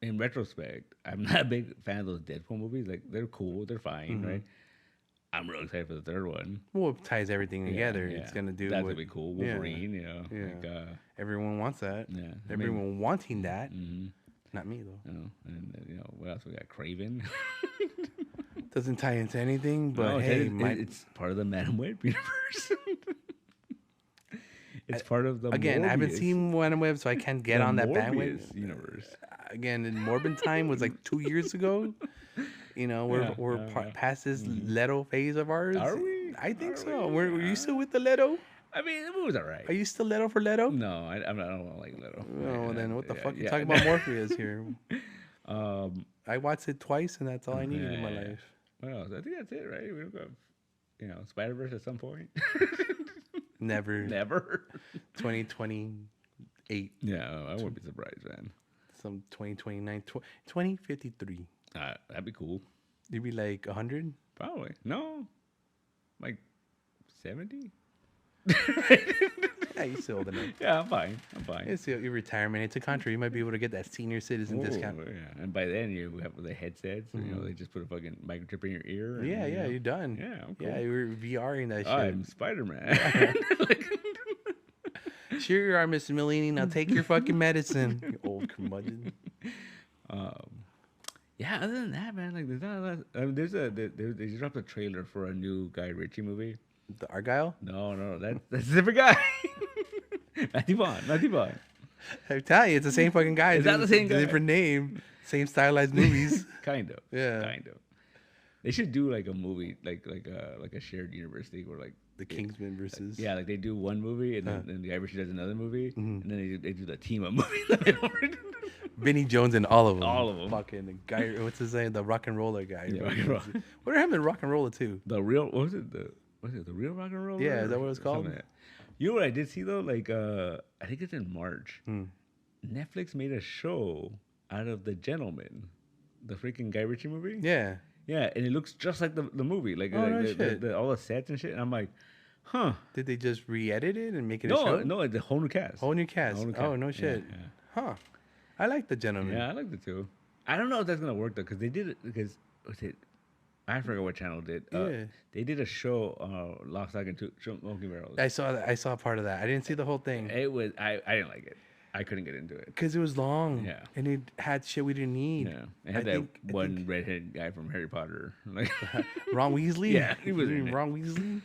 in retrospect, I'm not a big fan of those Deadpool movies. Like they're cool, they're fine, right? I'm really excited for the third one. Well, it ties everything together. It's gonna do. That's gonna be cool. Wolverine, like, everyone wants that. Yeah, everyone wanting that. Not me though. And what else we got? Craven. Doesn't tie into anything, but no, it's part of the Madam Web universe. It's part of the again. I haven't seen Madam Web, so I can't get on that bandwagon universe. Again, in Morbid time was like 2 years ago. We're past this Leto phase of ours. Are we? I think so. Were you still with the Leto? I mean, the movie's all right. Are you still Leto for Leto? No, I don't like Leto. Oh, then what the fuck you talking about Morpheus here? I watched it twice, and that's all I needed in my life. Well, I think that's it, right? We're going to Spider-Verse at some point. Never. 2028. Yeah, I wouldn't be surprised, man. Some 2029, 2053. That'd be cool. You'd be like 100? Probably. No. Like 70? Yeah, you're still old enough. Yeah, I'm fine. It's your retirement. It's a country. You might be able to get that senior citizen discount. Yeah. And by then you have the headsets. They just put a fucking microchip in your ear. And, you're done. Yeah, I'm cool. Yeah, you're VRing that shit. I'm Spider-Man. Sure you are, Mr. Millini. Now take your fucking medicine, you old curmudgeon. Yeah, other than that, man, like there's not a lot. They just dropped a trailer for a new Guy Ritchie movie. The Argyle? No, that's a different guy. Matthew Vaughn. I'm telling you, it's the same fucking guy. It's not the same guy. Different name, same stylized movies. Kind of. Yeah. Kind of. They should do like a movie, like a shared universe thing, where like the Kingsman versus. Yeah, like they do one movie and then the Guy Ritchie does another movie, and then they do the team up movie. Vinny Jones and all of them. All of them. Fucking the guy. What's his name? The rock and roller guy. Yeah, what happened in rock and roller too? The real. What was it? The real rock and roller? Yeah, is that what it's called? Like you know what I did see though? Like I think it's in March. Netflix made a show out of The Gentleman, the freaking Guy Ritchie movie. Yeah. Yeah, and it looks just like the movie, like, all the sets and shit. And I'm like, huh? Did they just re-edit it and make it a show? No, the whole new cast. Whole new cast. Oh no shit. Yeah. Huh? I like The Gentleman. Yeah, I like it too. I don't know if that's gonna work though, because they did it what's it? I forgot what channel did. They did a show, Lost Angelos, Smoking Barrels. I saw part of that. I didn't see the whole thing. It was I didn't like it. I couldn't get into it because it was long. Yeah, and it had shit we didn't need. Yeah, it had one redhead guy from Harry Potter, like Ron Weasley. Yeah, he was in Ron Weasley.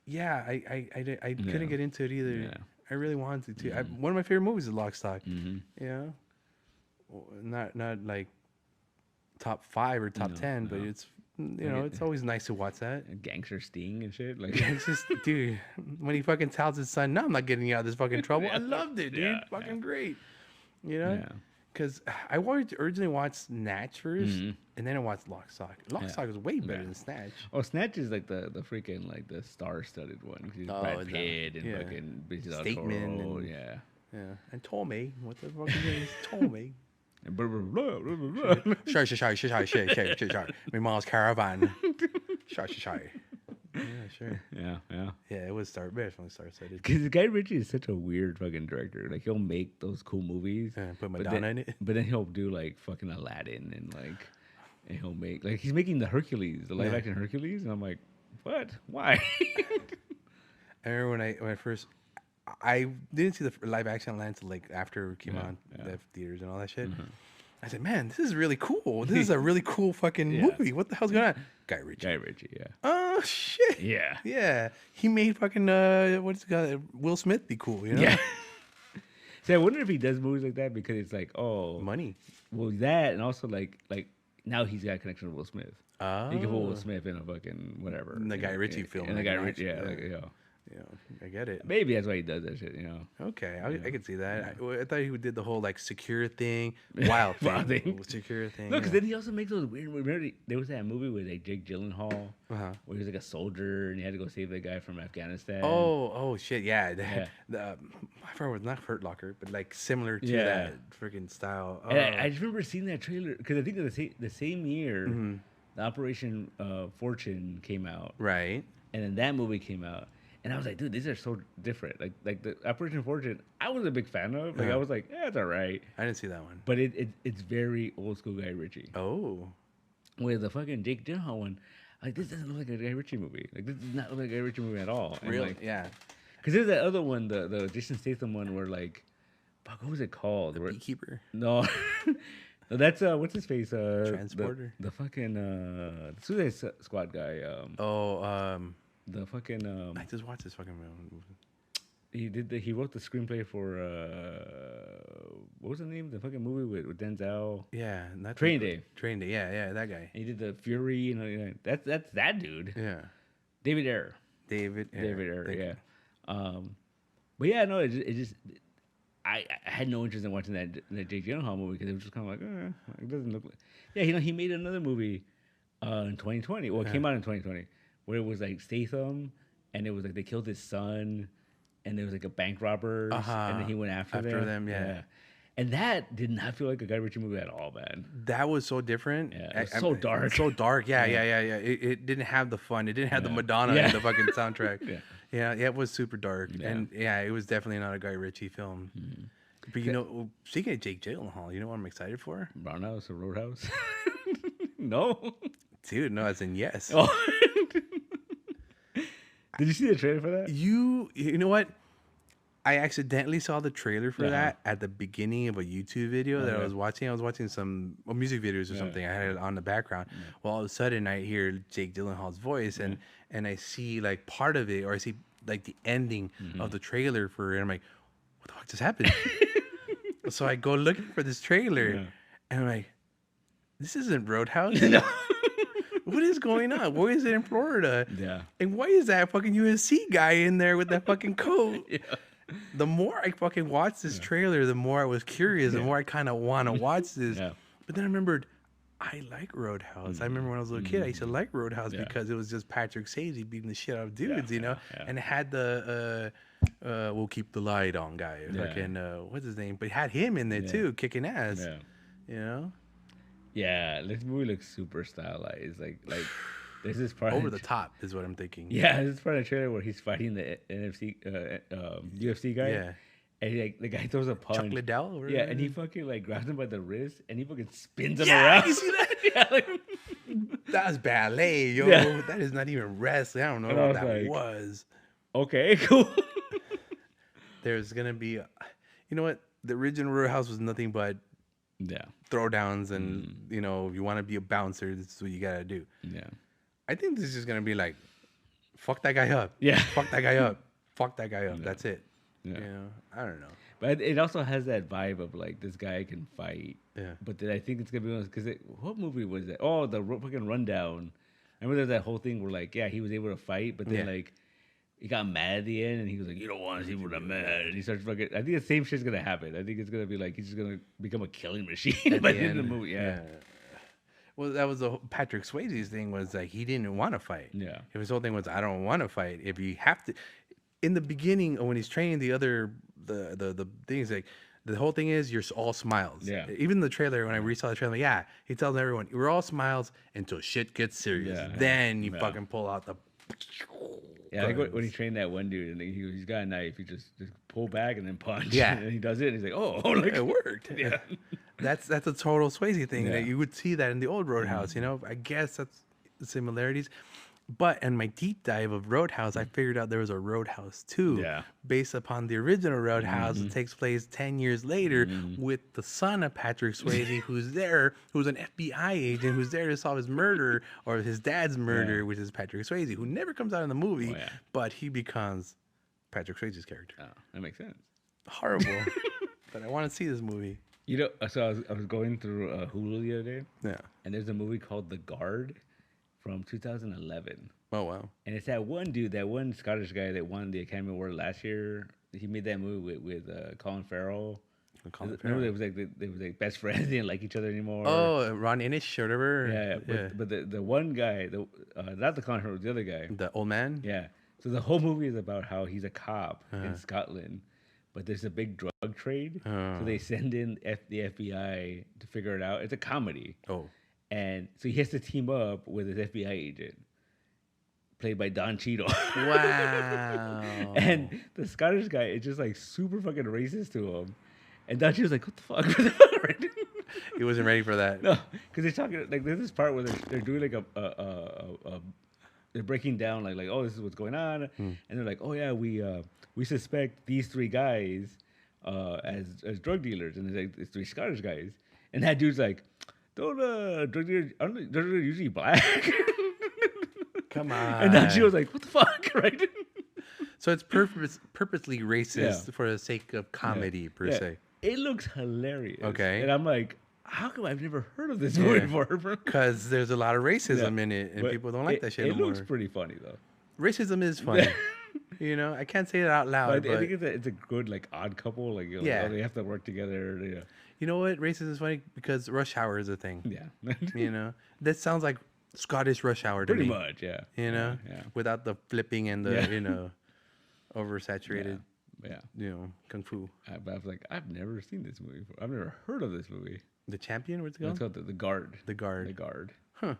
Yeah, I couldn't get into it either. Yeah. I really wanted to. One of my favorite movies is Lock, Stock. Yeah, not like top 5 or top 10, but it's it's always nice to watch that. Gangster Sting and shit. Like, dude, when he fucking tells his son, "No, I'm not getting you out of this fucking trouble." I loved it, dude. Yeah, fucking great. Because I originally watched Snatch first, and then I watched Lock, Stock. Lock, Stock is way better than Snatch. Oh, Snatch is like the freaking like the star-studded one. Brad Pitt and fucking Benicio del Toro. Yeah. And Tomei. What the fuck is his name? Tomei. Shy. My mom's caravan. Shy. Yeah, sure. Yeah, it was Star started. Because Guy Ritchie is such a weird fucking director. Like, he'll make those cool movies. Put Madonna in it. But then he'll do like fucking Aladdin and he'll make like he's making the Hercules, the live action Hercules, and I'm like, what? Why? I remember when I first. I didn't see the live action land until like after it came on the theaters and all that shit. I said, man, this is really cool. This is a really cool fucking movie. What the hell's going on? Guy Ritchie, yeah. Oh, shit. Yeah. Yeah. He made fucking, what's it called? Will Smith be cool, you know? Yeah. See, I wonder if he does movies like that because it's like, oh. Money. Well, that and also like now he's got a connection with Will Smith. Oh. He can put Will Smith in a fucking whatever. In the Guy Ritchie film. In the Guy Ritchie, You know, I get it. Maybe that's why he does that shit. You know. Okay, I could see that. I thought he did the whole like secure thing, wild thing, secure thing. No, because then he also makes those weird. Remember, there was that movie with like Jake Gyllenhaal, where he was like a soldier and he had to go save the guy from Afghanistan. Oh shit, yeah. I forgot it was not Hurt Locker, but like similar to that freaking style. Oh. And I just remember seeing that trailer because I think the same year, the Operation Fortune came out, right? And then that movie came out. And I was like, dude, these are so different. Like the Operation Fortune, I was a big fan of. Like I was like, it's all right. I didn't see that one. But it's very old school Guy Ritchie. Oh. With the fucking Jake Gyllenhaal one, like this doesn't look like a Guy Ritchie movie. Like this does not look like a Guy Ritchie movie at all. And really? Like, yeah. Because there's that other one, the Jason Statham one, where like, fuck, what was it called? The Beekeeper. No. No, that's what's his face? Transporter. The fucking Suicide Squad guy. The fucking I just watched this fucking movie. He wrote the screenplay for what was the name? The fucking movie with Denzel. Yeah, not Training Day. Training Day. Yeah, that guy. And he did the Fury. That's that dude. Yeah. David Ayer. David Ayer. Yeah. But yeah, no, it just I had no interest in watching that Jake Gyllenhaal movie because it was just kind of like, it doesn't look like. Yeah, he made another movie in 2020. Well, it came out in 2020. Where it was like Statham, and it was like they killed his son, and there was like a bank robbers, and then he went after them. Yeah. And that did not feel like a Guy Ritchie movie at all, man. That was so different. Yeah, it was so dark. So dark. Yeah. It didn't have the fun. It didn't have the Madonna in the fucking soundtrack. Yeah, it was super dark. Yeah. And it was definitely not a Guy Ritchie film. Mm-hmm. But you know, speaking of Jake Gyllenhaal, you know what I'm excited for? Brown House or Roadhouse? No. Dude, no, as in yes. Oh. Did you see the trailer for that? You know what? I accidentally saw the trailer for that at the beginning of a YouTube video that I was watching. I was watching some music videos or something. I had it on the background. Well, all of a sudden, I hear Jake Gyllenhaal's voice, and I see like part of it, or I see like the ending of the trailer for it. And I'm like, what the fuck just happened? So I go looking for this trailer, and I'm like, this isn't Roadhouse. What is going on? Why is it in Florida? Yeah. And why is that fucking USC guy in there with that fucking coat? The more I fucking watched this trailer, the more I was curious, the more I kind of want to watch this. But then I remembered, I like Roadhouse. I remember when I was a little kid, I used to like Roadhouse because it was just Patrick Swayze beating the shit out of dudes, you know? And it had the we'll keep the light on guy. Fucking, what's his name? But it had him in there too, kicking ass. You know? Yeah, this movie looks super stylized. Like there's this part over the top is what I'm thinking. Yeah, there's this part of the trailer where he's fighting the UFC guy. Yeah. And the guy throws a punch. Chuck Liddell? Yeah, and he fucking like grabs him by the wrist and he fucking spins him around. You see that? That's ballet, yo. Yeah. That is not even wrestling. I don't know what that was. Okay, cool. There's gonna be, you know what? The original Roadhouse was nothing but throwdowns, and you know, if you want to be a bouncer, this is what you gotta do. Yeah, I think this is just gonna be like, fuck that guy up. Yeah, fuck that guy up. Fuck that guy up. That's it. Yeah, you know, I don't know. But it also has that vibe of like this guy can fight. Yeah. But then I think it's gonna be because what movie was that? Oh, the fucking Rundown. I remember there's that whole thing where like he was able to fight, but then like he got mad at the end, and he was like, "You don't want to see when I'm mad," and he starts fucking. I think the same shit's gonna happen. I think it's gonna be like he's just gonna become a killing machine by the end of the movie. Yeah. Well, that was the Patrick Swayze's thing, was like he didn't want to fight. Yeah. If his whole thing was, I don't want to fight. If you have to, in the beginning when he's training the things, like the whole thing is you're all smiles. Yeah. Even the trailer, when I resaw the trailer, he tells everyone we're all smiles until shit gets serious. Yeah. Then you fucking pull out the. Yeah, I think when he trained that one dude, and he's got a knife, he just pull back and then punch. Yeah, and he does it, and he's like, "Oh, like, it worked." Yeah, that's a total Swayze thing. That you would see that in the old Roadhouse. You know, I guess that's the similarities. But in my deep dive of Roadhouse, I figured out there was a Roadhouse 2 based upon the original Roadhouse. It takes place 10 years later with the son of Patrick Swayze, who's an FBI agent, who's there to solve his murder, or his dad's murder, which is Patrick Swayze, who never comes out in the movie, but he becomes Patrick Swayze's character. Oh, that makes sense. Horrible. But I want to see this movie. You know, so I was going through Hulu the other day. Yeah. And there's a movie called The Guard from 2011. Oh wow! And it's that one dude, that one Scottish guy that won the Academy Award last year. He made that movie with Colin Farrell. Remember, they was like they were like best friends. They didn't like each other anymore. Oh, Ron Innish or whatever. Yeah. But the one guy, not the Colin Farrell, the other guy, the old man. Yeah. So the whole movie is about how he's a cop in Scotland, but there's a big drug trade. So they send in the FBI to figure it out. It's a comedy. Oh. And so he has to team up with his FBI agent, played by Don Cheadle. Wow. And the Scottish guy is just like super fucking racist to him. And Don Cheadle's like, what the fuck? He wasn't ready for that. No, because they're talking, like, there's this part where they're doing like they're breaking down like, oh, this is what's going on. And they're like, oh yeah, we suspect these three guys as drug dealers. And it's three Scottish guys. And that dude's like, don't drug dealers, aren't they usually black? Come on. And then she was like, what the fuck, right? So it's purposely racist for the sake of comedy, per se. It looks hilarious. Okay. And I'm like, how come I've never heard of this movie before? Because there's a lot of racism in it, and but people don't like that shit anymore. It looks pretty funny, though. Racism is funny. You know, I can't say it out loud. But I think it's a good, like, odd couple. Like, they have to work together. Yeah. You know what? Racism is funny because Rush Hour is a thing. Yeah. You know? That sounds like Scottish Rush Hour to me. Pretty much, yeah. You know? Yeah. Without the flipping and the, you know, oversaturated, kung fu. But I was like, I've never seen this movie before. I've never heard of this movie. The Champion? What's it called? It's called The Guard. The Guard. The Guard. Huh.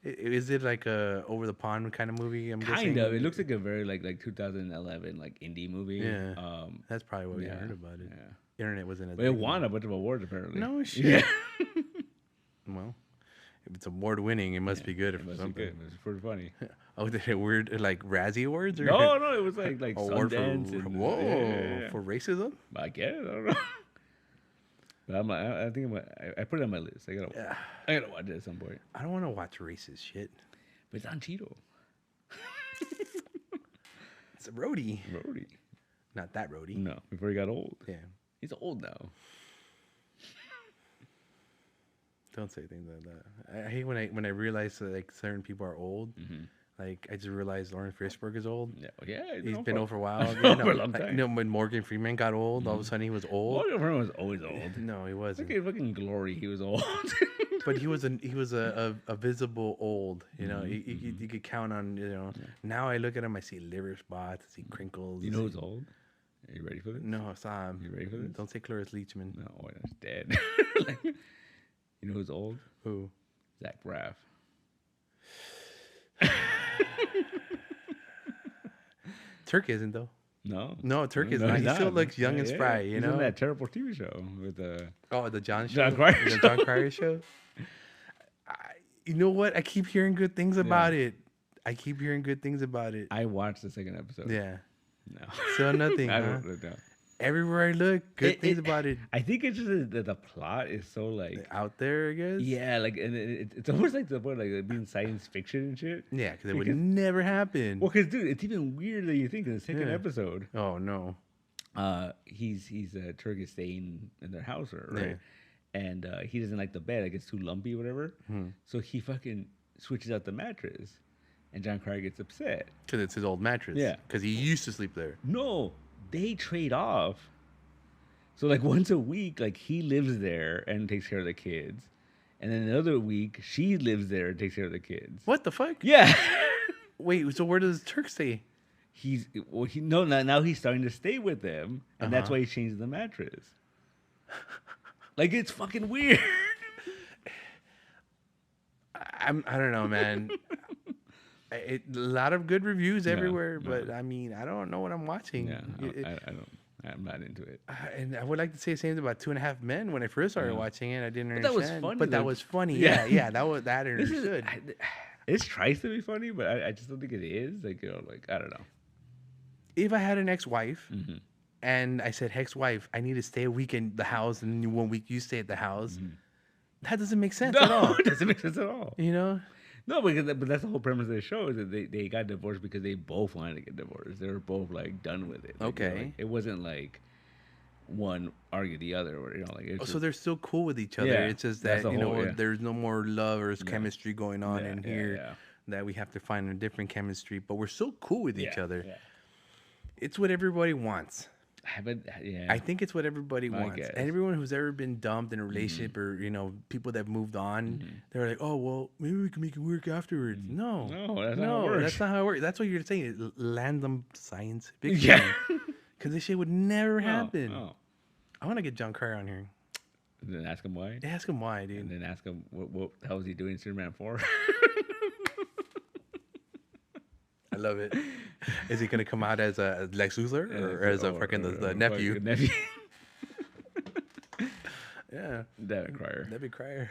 Is it like a over the pond kind of movie? I'm kind of. It looks like a very like 2011 like indie movie. Yeah. That's probably what we heard about it. Yeah. Internet wasn't as. But it won a bunch of awards apparently. No shit. Well, if it's award winning, it must be good. It must be good. It was pretty funny. Oh, did it weird like Razzie Awards? Or No, it was like Sundance. For racism? I guess I don't know. But I think I put it on my list. I gotta watch it at some point. I don't want to watch racist shit. But it's on Cheeto. It's a roadie. Roadie. Not that roadie. No, before he got old. Yeah. He's old now. Don't say things like that. I hate when I realize that like certain people are old. Mm-hmm. Like I just realized Lawrence Fishburne is old. Yeah, he's been old for a while. For a long time. When Morgan Freeman got old, all of a sudden he was old. Morgan Freeman was always old. No, he wasn't. Look at fucking Glory, he was old. But he was a visible old. You know, you could count on. You know, now I look at him, I see liver spots, I see crinkles. You know who's old? Are you ready for this? No, stop. You ready for this? Don't say Cloris Leachman. No, he's dead. You know who's old? Who? Zach Braff. Turk isn't though. No, Turk is not. He still looks young and spry. You know, in that terrible TV show with the John Cryer show. The John Cryer show. You know what? I keep hearing good things about it. I watched the second episode. Yeah. No. So nothing. I don't know. Everywhere I look, good things about it. I think it's just that the plot is so like out there, I guess. Yeah, like and it's almost like the point like being science fiction and shit. Yeah, because it would never happen. Well, because dude, it's even weirder than you think in the second episode. Oh no. He's Turk is staying in their house, right? Yeah. And he doesn't like the bed; like it's too lumpy, whatever. So he fucking switches out the mattress, and John Cryer gets upset because it's his old mattress. Yeah, because he used to sleep there. No. They trade off. So like once a week, like he lives there and takes care of the kids. And then another week, she lives there and takes care of the kids. What the fuck? Yeah. Wait, so where does Turk stay? Now he's starting to stay with them. And that's why he changed the mattress. Like it's fucking weird. I don't know, man. A lot of good reviews everywhere, but I mean, I don't know what I'm watching. Yeah, I don't. I'm not into it. And I would like to say the same about 2.5 Men. When I first started watching it, I didn't understand. That was funny. But that was funny. Yeah, that I understood. It tries to be funny, but I just don't think it is. Like I don't know. If I had an ex-wife, and I said, "Ex-wife, I need to stay a week in the house, and then 1 week you stay at the house," that doesn't make sense at all. It doesn't make sense at all. You know. No, but that's the whole premise of the show is that they got divorced because they both wanted to get divorced. They were both like done with it. Like, okay, it wasn't like one argued the other, or like. So they're still cool with each other. Yeah, it's just that there's no more love or chemistry going on in here. that we have to find a different chemistry, but we're so cool with each other. Yeah. It's what everybody wants. I think it's what everybody wants. And everyone who's ever been dumped in a relationship or, people that have moved on, they're like, oh, well, maybe we can make it work afterwards. No, that's not how it works. That's not how it works. That's what you're saying. Random science fiction. Yeah. Because this shit would never happen. No. I want to get John Cryer on here. And then ask him why? Ask him why, dude. And then ask him what the hell is he doing in Superman 4? I love it. Is he gonna come out as a Lex Luthor or as a fucking the nephew? Yeah, David Cryer. David Cryer,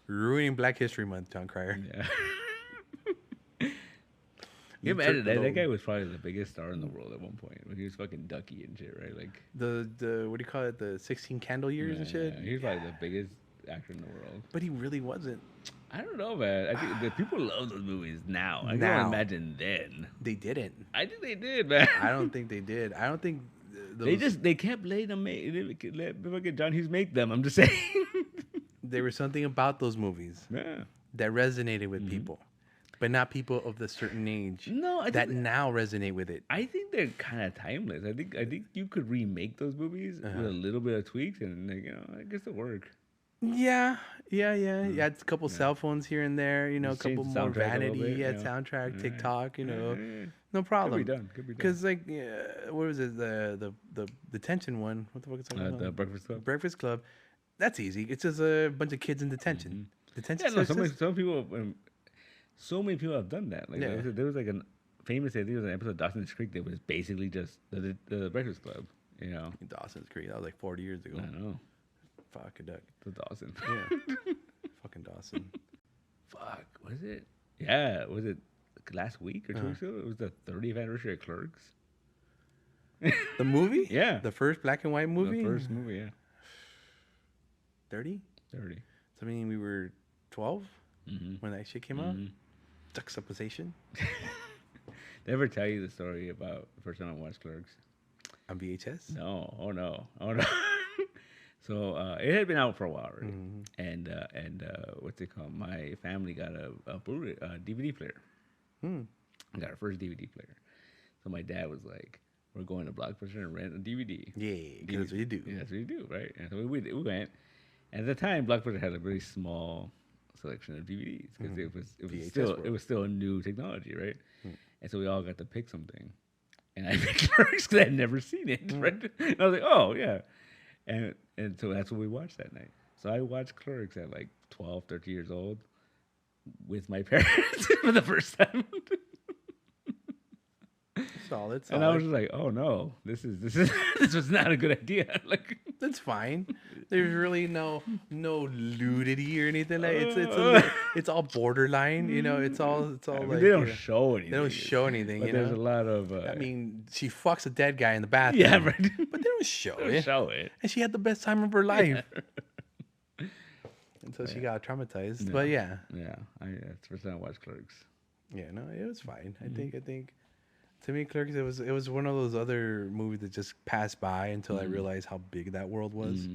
ruining Black History Month. John Cryer. Yeah. You imagine that guy was probably the biggest star in the world at one point. When he was fucking Ducky and shit, right? Like the what do you call it? The 16 candle years and shit. Yeah. He was probably the biggest actor in the world. But he really wasn't. I don't know, man. I think the people love those movies now. I can't imagine then. They didn't. I think they did, man. I don't think they did. I don't think they kept letting them let fucking John Hughes make them. I'm just saying. There was something about those movies that resonated with people, but not people of the certain age. No, that now resonate with it. I think they're kind of timeless. I think you could remake those movies with a little bit of tweaks, and I guess it'll work. Yeah. It's a couple cell phones here and there, a couple more vanity, soundtrack, TikTok, no problem. Could be done. Because what was it, the detention one? What the fuck is that called? The Breakfast Club. Breakfast Club. That's easy. It's just a bunch of kids in detention. Detention. Yeah, no, so many people have done that. Like there was like a famous, I think it was an episode of Dawson's Creek that was basically just the Breakfast Club. Dawson's Creek. That was like 40 years ago. I know. Fuck a duck. The Dawson. Yeah. Fucking Dawson. Fuck. Was it? Yeah. Was it last week or 2 weeks ago? It was the 30th anniversary of Clerks. The movie? Yeah. The first black and white movie? The first movie, yeah. 30? 30. So I mean, we were 12 when that shit came out? Juxtaposition. Did I ever tell you the story about the first time I watched Clerks? On VHS? No. Oh, no. So it had been out for a while already, and what's it called? My family got a Blu-ray DVD player. I got our first DVD player. So my dad was like, "We're going to Blockbuster and rent a DVD." Yeah, that's what you do. Yeah, that's what you do, right? And so we went. And at the time, Blockbuster had a very small selection of DVDs because it was still a new technology, right? And so we all got to pick something, and I picked Clerks because I'd never seen it, right? And I was like, "Oh yeah." And so that's what we watched that night. So I watched Clerks at like 12, 13 years old with my parents for the first time. Solid. And I was just like, oh no, this was not a good idea. Like that's fine. There's really no nudity or anything like it's all borderline, It's all like they don't show anything. They don't show anything. But there's a lot of. I mean, she fucks a dead guy in the bathroom. Yeah, right. But they don't show it. Show it. And she had the best time of her life. Until she got traumatized. But yeah. Yeah, that's the first time I watched Clerks. Yeah, no, it was fine. I think. To me, Clerks, it was one of those other movies that just passed by until I realized how big that world was.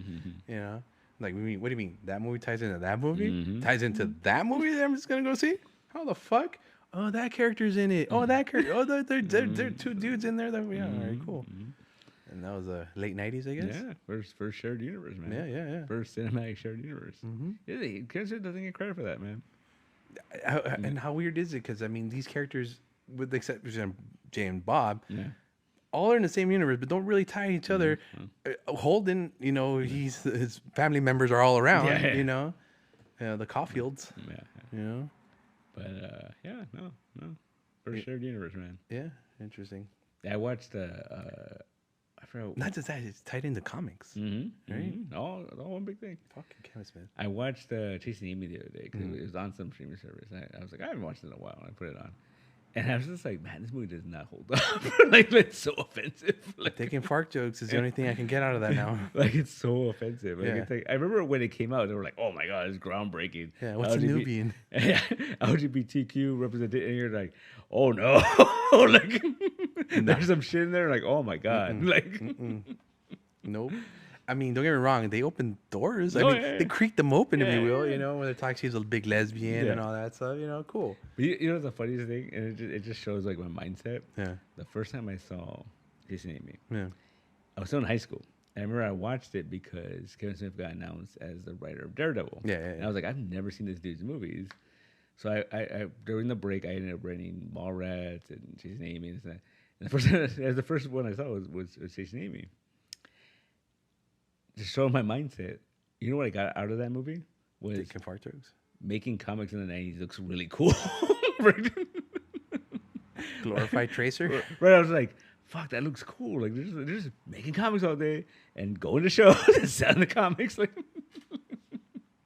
Like, what do you mean? That movie ties into that movie? Ties into that movie that I'm just gonna go see? How the fuck? Oh, that character's in it. Oh, that character. Oh, there are two dudes in there. All right, cool. And that was the late '90s, I guess. Yeah, first shared universe, man. Yeah. First cinematic shared universe. Character doesn't get credit for that, man. And how weird is it? Because I mean, these characters, with the exception of Jay and Bob, all are in the same universe, but don't really tie each other. Holden, his family members are all around. The Caulfields. But no, first shared universe, man. Yeah, interesting. I watched I forgot. Not just that, it's tied into comics, right? All one big thing. Fucking chemist, man. I watched Chasing Amy the other day because it was on some streaming service. I was like, I haven't watched it in a while. And I put it on. And I was just like, man, this movie does not hold up. Like, it's so offensive. Like, taking fart jokes is the only thing I can get out of that now. Like, it's so offensive. Like, I remember when it came out, they were like, oh my God, it's groundbreaking. Yeah, what's a Nubian? Yeah, LGBTQ represented. And you're like, oh no. Like, there's some shit in there. Like, oh my God. Like, nope. I mean, don't get me wrong. They open doors. I Oh, mean, yeah. they creak them open, if Yeah, you will. yeah. You know, when they're talking, she's a big lesbian Yeah. and all that stuff. You know, cool. But you know what's the funniest thing? And it just shows like my mindset. Yeah. The first time I saw Jason Amy, Yeah. I was still in high school. And I remember I watched it because Kevin Smith got announced as the writer of Daredevil. Yeah. And I was like, I've never seen this dude's movies. So I during the break, I ended up renting Mallrats and Jason Amy and stuff. And the first one I saw was Jason Amy. To show my mindset, you know what I got out of that movie? Was Taking fart jokes. making comics in the 90s looks really cool. Glorified Tracer. Right, I was like, fuck, that looks cool. Like, they're just making comics all day and going to shows and selling the comics. Like,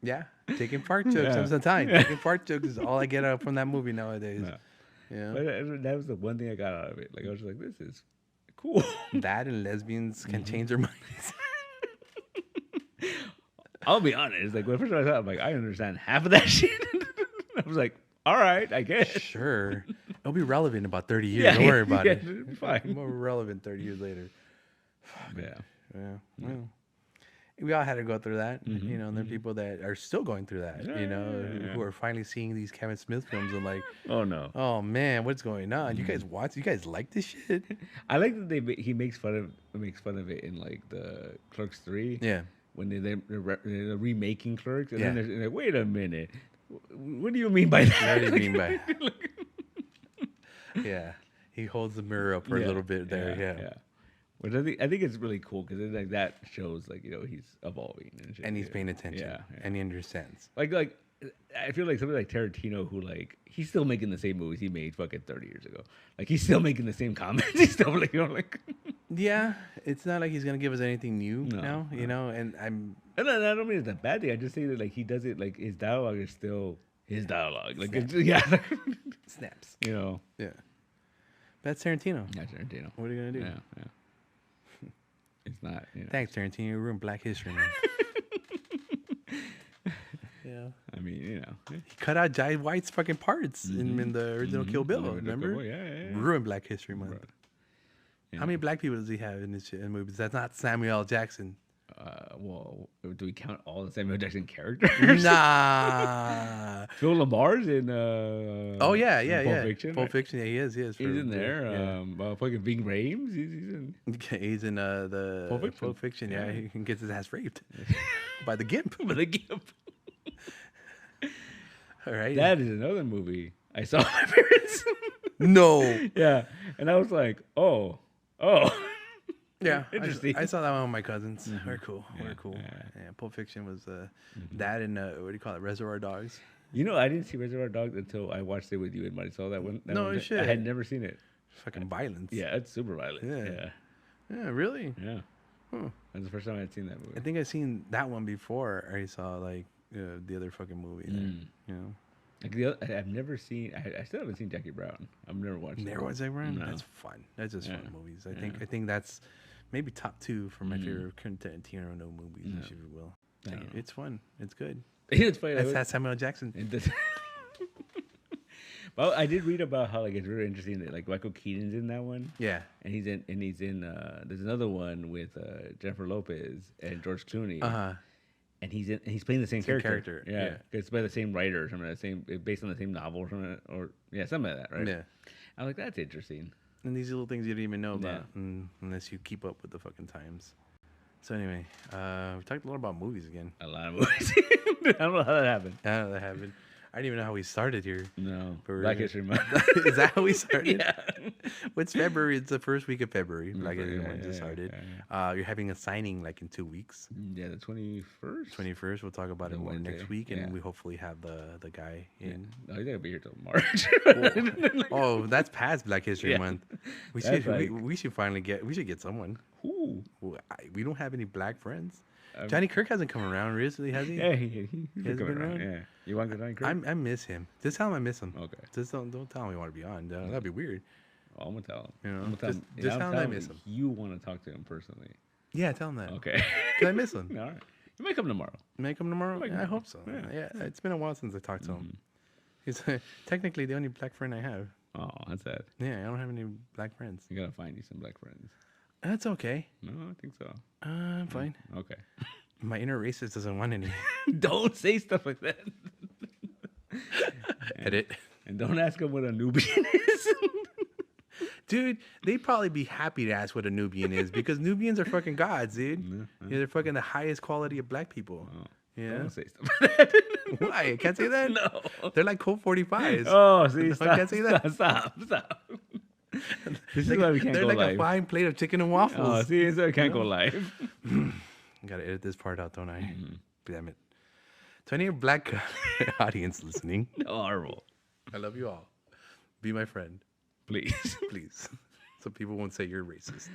Yeah, taking fart jokes Yeah. some of the time. Taking fart jokes is all I get out from that movie nowadays. Yeah. Yeah, But that was the one thing I got out of it. Like, I was like, this is cool. that and lesbians can change their minds. I'll be honest. Like, when first I saw it, I'm like, I understand half of that shit. I was like, all right, I guess. Sure, it'll be relevant in about 30 years. Don't worry about it. It'll be fine. More relevant 30 years later. Yeah. Yeah. Well, we all had to go through that. You know, and there are people that are still going through that. You know, who are finally seeing these Kevin Smith films and like, Oh, no. oh man, what's going on? You guys watch? You guys like this shit? I like that he makes fun of it in, like, the Clerks 3. Yeah. When they're remaking Clerks. And Yeah. then they're like, wait a minute. What do you mean by that? What do you mean by? Yeah, he holds the mirror up for a little bit there. Yeah. Which I think it's really cool because like that shows like he's evolving and shit. And he's paying attention. Yeah. And he understands. Like I feel like somebody like Tarantino who like he's still making the same movies he made fucking 30 years ago. Like he's still making the same comments. He's still like like. Yeah, it's not like he's gonna give us anything new now. You know, and I'm. And I don't mean it's a bad thing. I just say that like he does it like his dialogue is still his dialogue. Like Snaps. You know. Yeah. That's Tarantino. Yeah, Tarantino. What are you gonna do? Yeah. It's not. Thanks, Tarantino. You ruined Black History, man. Yeah. I mean, He cut out Jai White's fucking parts in the original Kill Bill. Remember? Yeah. Ruined Black History Month. Right. Yeah. How many black people does he have in his movies? That's not Samuel L. Jackson. Well, do we count all the Samuel Jackson characters? Nah. Phil Lamar's in. Oh yeah. Pulp Fiction. Pulp Fiction. Yeah, he is. He's in there. Fucking Ving Rhames. He's in. He's in the Pulp Fiction. Yeah, he gets his ass raped by the Gimp. By the Gimp. All right. That is another movie I saw with my parents. No. Yeah, and I was like, oh. Yeah, Interesting. I saw that one with my cousins. We're cool. Yeah, We're cool. yeah. Yeah, Pulp Fiction was that and what do you call it? Reservoir Dogs. You know, I didn't see Reservoir Dogs until I watched it with you and Marisol. That one. Shit. I had never seen it. Fucking violence. Yeah, it's super violent. Yeah. Yeah, really? Yeah. Huh. That's the first time I'd seen that movie. I think I've seen that one before. I saw like the other fucking movie. You know. Like I've never seen. I still haven't seen Jackie Brown. I've never watched. Never watched Jackie Brown. No. That's fun. That's just fun movies. I Yeah. think that's maybe top 2 for my favorite Tarantino movies, if you will. It's fun. It's good. It's funny. That's Samuel L. Jackson. Well, I did read about how like it's really interesting that like Michael Keaton's in that one. Yeah. And he's in. There's another one with Jennifer Lopez and George Clooney. And he's playing the same character. Yeah. It's by the same writer or something. Based on the same novel or something. Or something like that, right? Yeah. I'm like, that's interesting. And these little things you didn't even know about unless you keep up with the fucking times. So anyway, we talked a lot about movies again. A lot of movies. I don't know how that happened. I don't even know how we started here. No. But Black History Month. Is that how we started? Yeah. What's February? It's the first week of February. Black History Yeah, Month just started. yeah. You're having a signing like in 2 weeks. Yeah, the 21st. 21st. We'll talk about it more Wednesday. next week, and Yeah. we hopefully have the guy in. No, he's gonna be here till March. Oh, that's past Black History Yeah. Month. We That's should like- we should finally get someone. Ooh. We don't have any black friends. Johnny Kirk hasn't come around recently, has he? Yeah, he's hasn't coming been around. around? Yeah. You want to Johnny Kirk? I miss him. Just tell him I miss him. Okay. Just don't tell him you want to be on. That'd be weird. Oh, I'm gonna tell him. You know, I'm gonna tell just- him. just I'm tell him I telling miss him. You want to talk to him personally? Yeah, tell him that. Okay. 'Cause I miss him. All right. You might come tomorrow. Make him tomorrow? Make Yeah, I him. hope so. Yeah. Yeah, it's been a while since I talked to him. He's technically the only black friend I have. Oh, that's sad. Yeah, I don't have any black friends. You gotta find you some black friends. That's okay. No, I think so. I'm fine. Okay. My inner racist doesn't want any. Don't say stuff like that. Edit. And don't ask him what a Nubian is. Dude, they'd probably be happy to ask what a Nubian is because Nubians are fucking gods, dude. Yeah, they're fucking the highest quality of black people. Oh, yeah. Don't say stuff like that. Why? I can't say that? No. They're like Colt 45s. Oh, see, stop, I can't say that. Stop. This is why we can't go live. They're like a fine plate of chicken and waffles. Oh, see, so I can't go live. I gotta edit this part out, don't I? Mm-hmm. Damn it. To any black audience listening. Horrible. I love you all. Be my friend. Please. Please. So people won't say you're racist.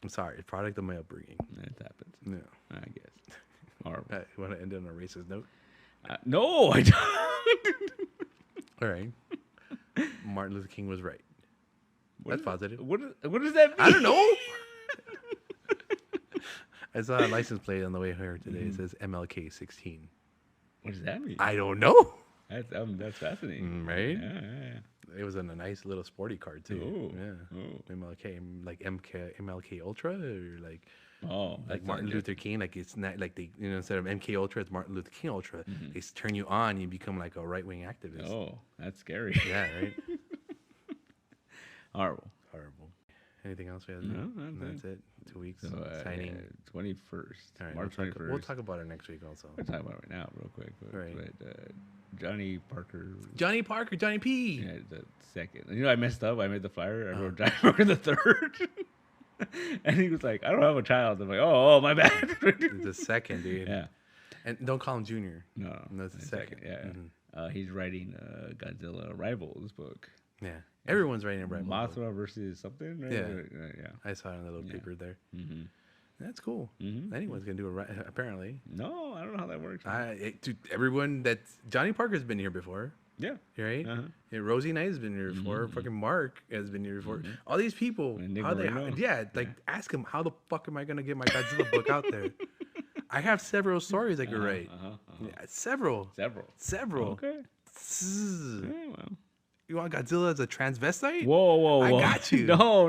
I'm sorry. It's product of my upbringing. That happens. Yeah. I guess. Horrible. You want to end on a racist note? No, I don't. All right. Martin Luther King was right. That's positive. What does that mean? I don't know. I saw a license plate on the way here today. It says MLK 16. What does that mean? I don't know. That's fascinating. Right? Yeah. It was in a nice little sporty card too. Ooh. Yeah. Ooh. MLK, like MLK Ultra, or like Martin Luther King. Like it's not like they, instead of MK Ultra, it's Martin Luther King Ultra. Mm-hmm. They turn you on, you become like a right wing activist. Oh, that's scary. Yeah. Right. Horrible. Anything else we have? No, that's it. 2 weeks. So, signing 21st. All right, March 21st. We'll talk about it next week also. We'll talk about it right now, real quick. But Johnny P. Yeah, the second. I messed up. I made the flyer. I wrote Johnny Parker the third. And he was like, I don't have a child. I'm like, oh, my bad. The second, dude. Yeah. And don't call him Junior. No, that's the second. Yeah. Mm-hmm. He's writing Godzilla Rivals book. Yeah. Everyone's writing a Rivals Mothra versus something, right? Yeah. I saw it on the little paper there. Mm-hmm. That's cool. Mm-hmm. Anyone's going to do it, apparently. No, I don't know how that works. Dude, everyone that's... Johnny Parker's been here before. Yeah. Right? Uh-huh. Yeah, Rosie Knight has been here before. Mm-hmm. Fucking Mark has been here before. Mm-hmm. All these people. Ask them, how the fuck am I going to get my Godzilla book out there? I have several stories I could write. Yeah, several. Okay. Yeah, well. You want Godzilla as a transvestite? Whoa. I got you. No.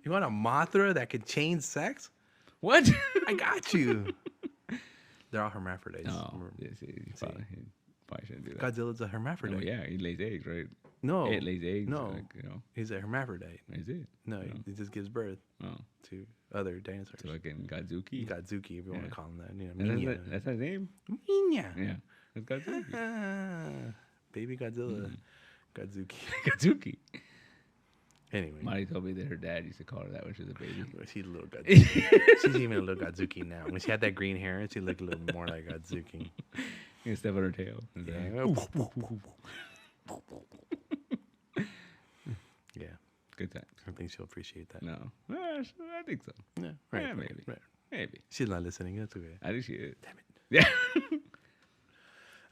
You want a Mothra that can change sex? What? I got you. They're all hermaphrodites. No. Yes, he probably shouldn't do that. Godzilla's a hermaphrodite. Oh, yeah, he lays eggs, right? No. It lays eggs. No. He's a hermaphrodite. Is it? No, he just gives birth to other dinosaurs. To like in Godzuki? Godzuki, if you want to call him that. That's his name? Minya. Yeah. It's Godzuki. Baby Godzilla. Godzuki. Anyway. Marty told me that her dad used to call her that when she was a baby. She's a little Godzuki. She's even a little Godzuki now. When she had that green hair, she looked a little more like Godzuki. You can step on her tail. Yeah. Good time. I think she'll appreciate that. No. I think so. Yeah. Right. Yeah, maybe. Right. Maybe. She's not listening. That's okay. I think she is. Damn it. Yeah.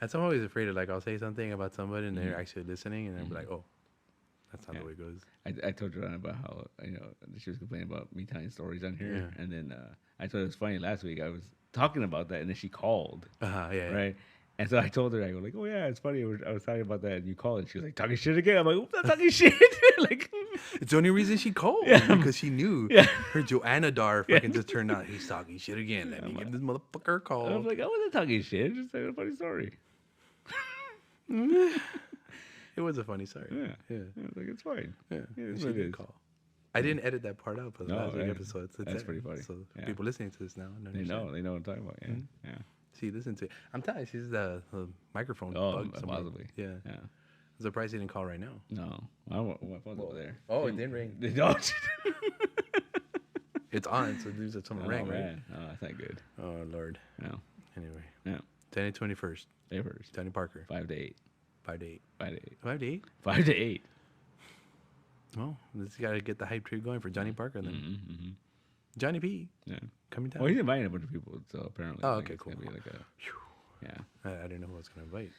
I'm always afraid of, I'll say something about somebody and they're actually listening and they're like, oh, that's not the way it goes. I told her about how, she was complaining about me telling stories on here. Yeah. And then I thought it was funny last week. I was talking about that and then she called. Right? And so I told her, I go oh yeah, it's funny. I was talking about that and you called and she was like, talking shit again. I'm like, oops, I'm talking shit. It's the only reason she called. Because she knew her Joanna Dar fucking just turned out, he's talking shit again. Let me give this motherfucker a call. I was like, I wasn't talking shit. Just saying a funny story. It was a funny story. Yeah. I was like, it's fine. Yeah. She did call. I didn't edit that part out for the last episode. That's pretty funny. So people listening to this now they know what I'm talking about. Yeah. Mm-hmm. Yeah. She listened to it. I'm telling you, she's the microphone bug somewhere. Possibly. Yeah. I'm surprised he didn't call right now. No. My phone's over there. Oh, it didn't ring. It's on, so there's someone ring, right? Man. Oh, that's not good. Oh, Lord. No. Anyway. Yeah. 10 to 21st. Johnny Parker. 5 to 8. 5 to 8. 5 to 8. 5 to 8? 5 to 8. Well, this got to get the hype train going for Johnny Parker then. Mm-hmm. Johnny P. Yeah. Coming down. Well, he's inviting a bunch of people, so apparently. Oh, okay, cool. It's gonna be I didn't know who I was going to invite.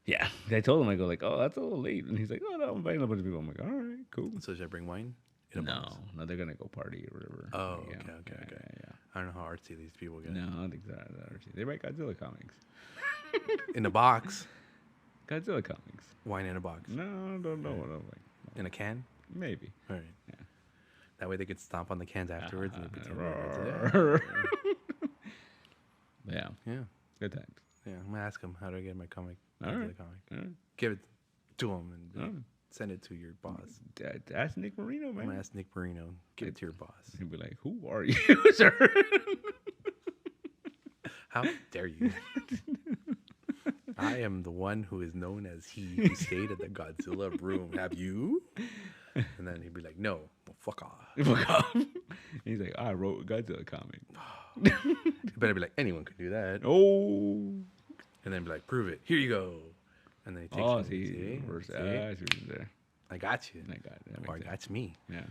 Yeah. I told him, I go oh, that's a little late. And he's like, oh, no, I'm inviting a bunch of people. I'm like, all right, cool. So should I bring wine? No, they're going to go party or whatever. Oh, okay. Yeah. I don't know how artsy these people get. No, I don't think they're that artsy. They write Godzilla comics. In a box. Godzilla comics. Wine in a box. No, I don't know what I'm like. In a can? Maybe. All right. Yeah. That way they could stomp on the cans afterwards. And yeah. Yeah. Good times. Yeah, I'm gonna ask him how do I get my comic. All right. Give it to him and send it to your boss. Ask Nick Marino, man. I'm gonna ask Nick Marino. Give it to your boss. He'll be like, "Who are you, sir? How dare you? I am the one who is known as he who stayed at the Godzilla room. Have you?" And then he'd be like, "No, well, fuck off." Fuck off. He's like, "I wrote a Godzilla comic." You better be like, anyone could do that. Oh. And then be like, "Prove it. Here you go." And then he takes it. See? I got you. I got it. Or that's me. Yeah.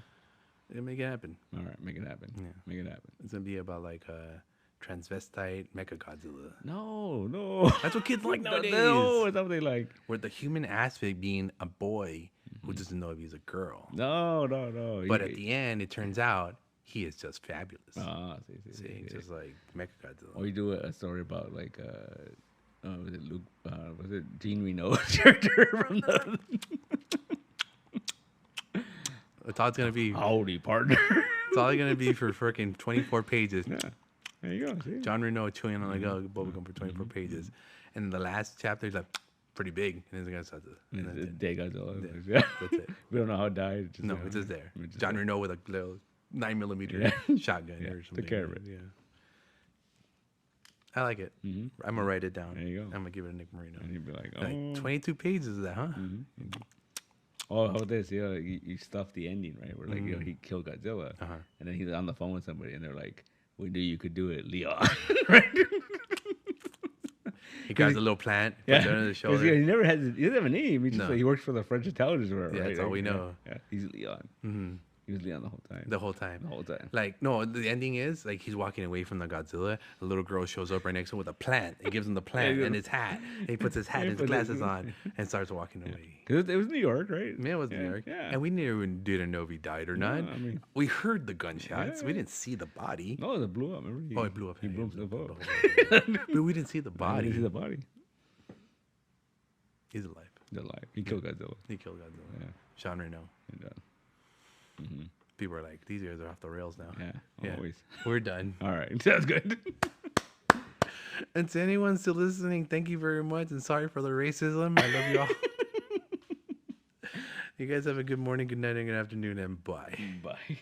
It'll make it happen. All right, make it happen. Yeah. Make it happen. It's gonna be about like a transvestite mecha Godzilla. No. That's what kids like nowadays. No, it's not what they like. Where the human aspect being a boy who doesn't know if he's a girl. No. But at the end, it turns out he is just fabulous. See. Just like mecha Godzilla. Or you do a story about like was it Luke? Was it Jean Reno's character from the? It's all it's gonna be. Howdy, partner. It's all gonna be for freaking 24 pages. Yeah, there you go. See? John Reno chewing on like bubblegum for 24 pages, and the last chapter is like pretty big, and then it's gonna start to. Day Godzilla. Yeah, that's it. We don't know how it died. It's just there. John Reno with a little 9mm shotgun or something. Took care of it. Yeah. I like it. I'm gonna write it down. There you go. I'm gonna give it to Nick Marino. And he'd be like, 22 pages of that, huh? Oh, how about this? Yeah, you stuffed the ending, right? Where like he killed Godzilla, and then he's on the phone with somebody, and they're like, "We knew you could do it, Leon." Right? He grabs a little plant, puts it under the shoulder. He never has. He doesn't have a name. He just he works for the French intelligence, or whatever. Yeah, that's all we know. Yeah, he's Leon. He was Leon the whole time. The whole time. Like, no, the ending is like he's walking away from the Godzilla. A little girl shows up right next to him with a plant. He gives him the plant and his hat. And he puts his hat and his glasses on and starts walking away. Because it was New York, right? Yeah, it was New York. Yeah. And we never didn't know if he died or not. I mean, we heard the gunshots. We didn't see the body. No, it blew up. Remember? It blew up. He blew himself up. But we didn't see the body. We didn't see the body. He's alive. He's alive. He killed Godzilla. Yeah. Sean Reno. Mm-hmm. People are like, these guys are off the rails now. Yeah, always. We're done. All right. Sounds good. And to anyone still listening, thank you very much. And sorry for the racism. I love you all. You guys have a good morning, good night, and good afternoon, and bye. Bye.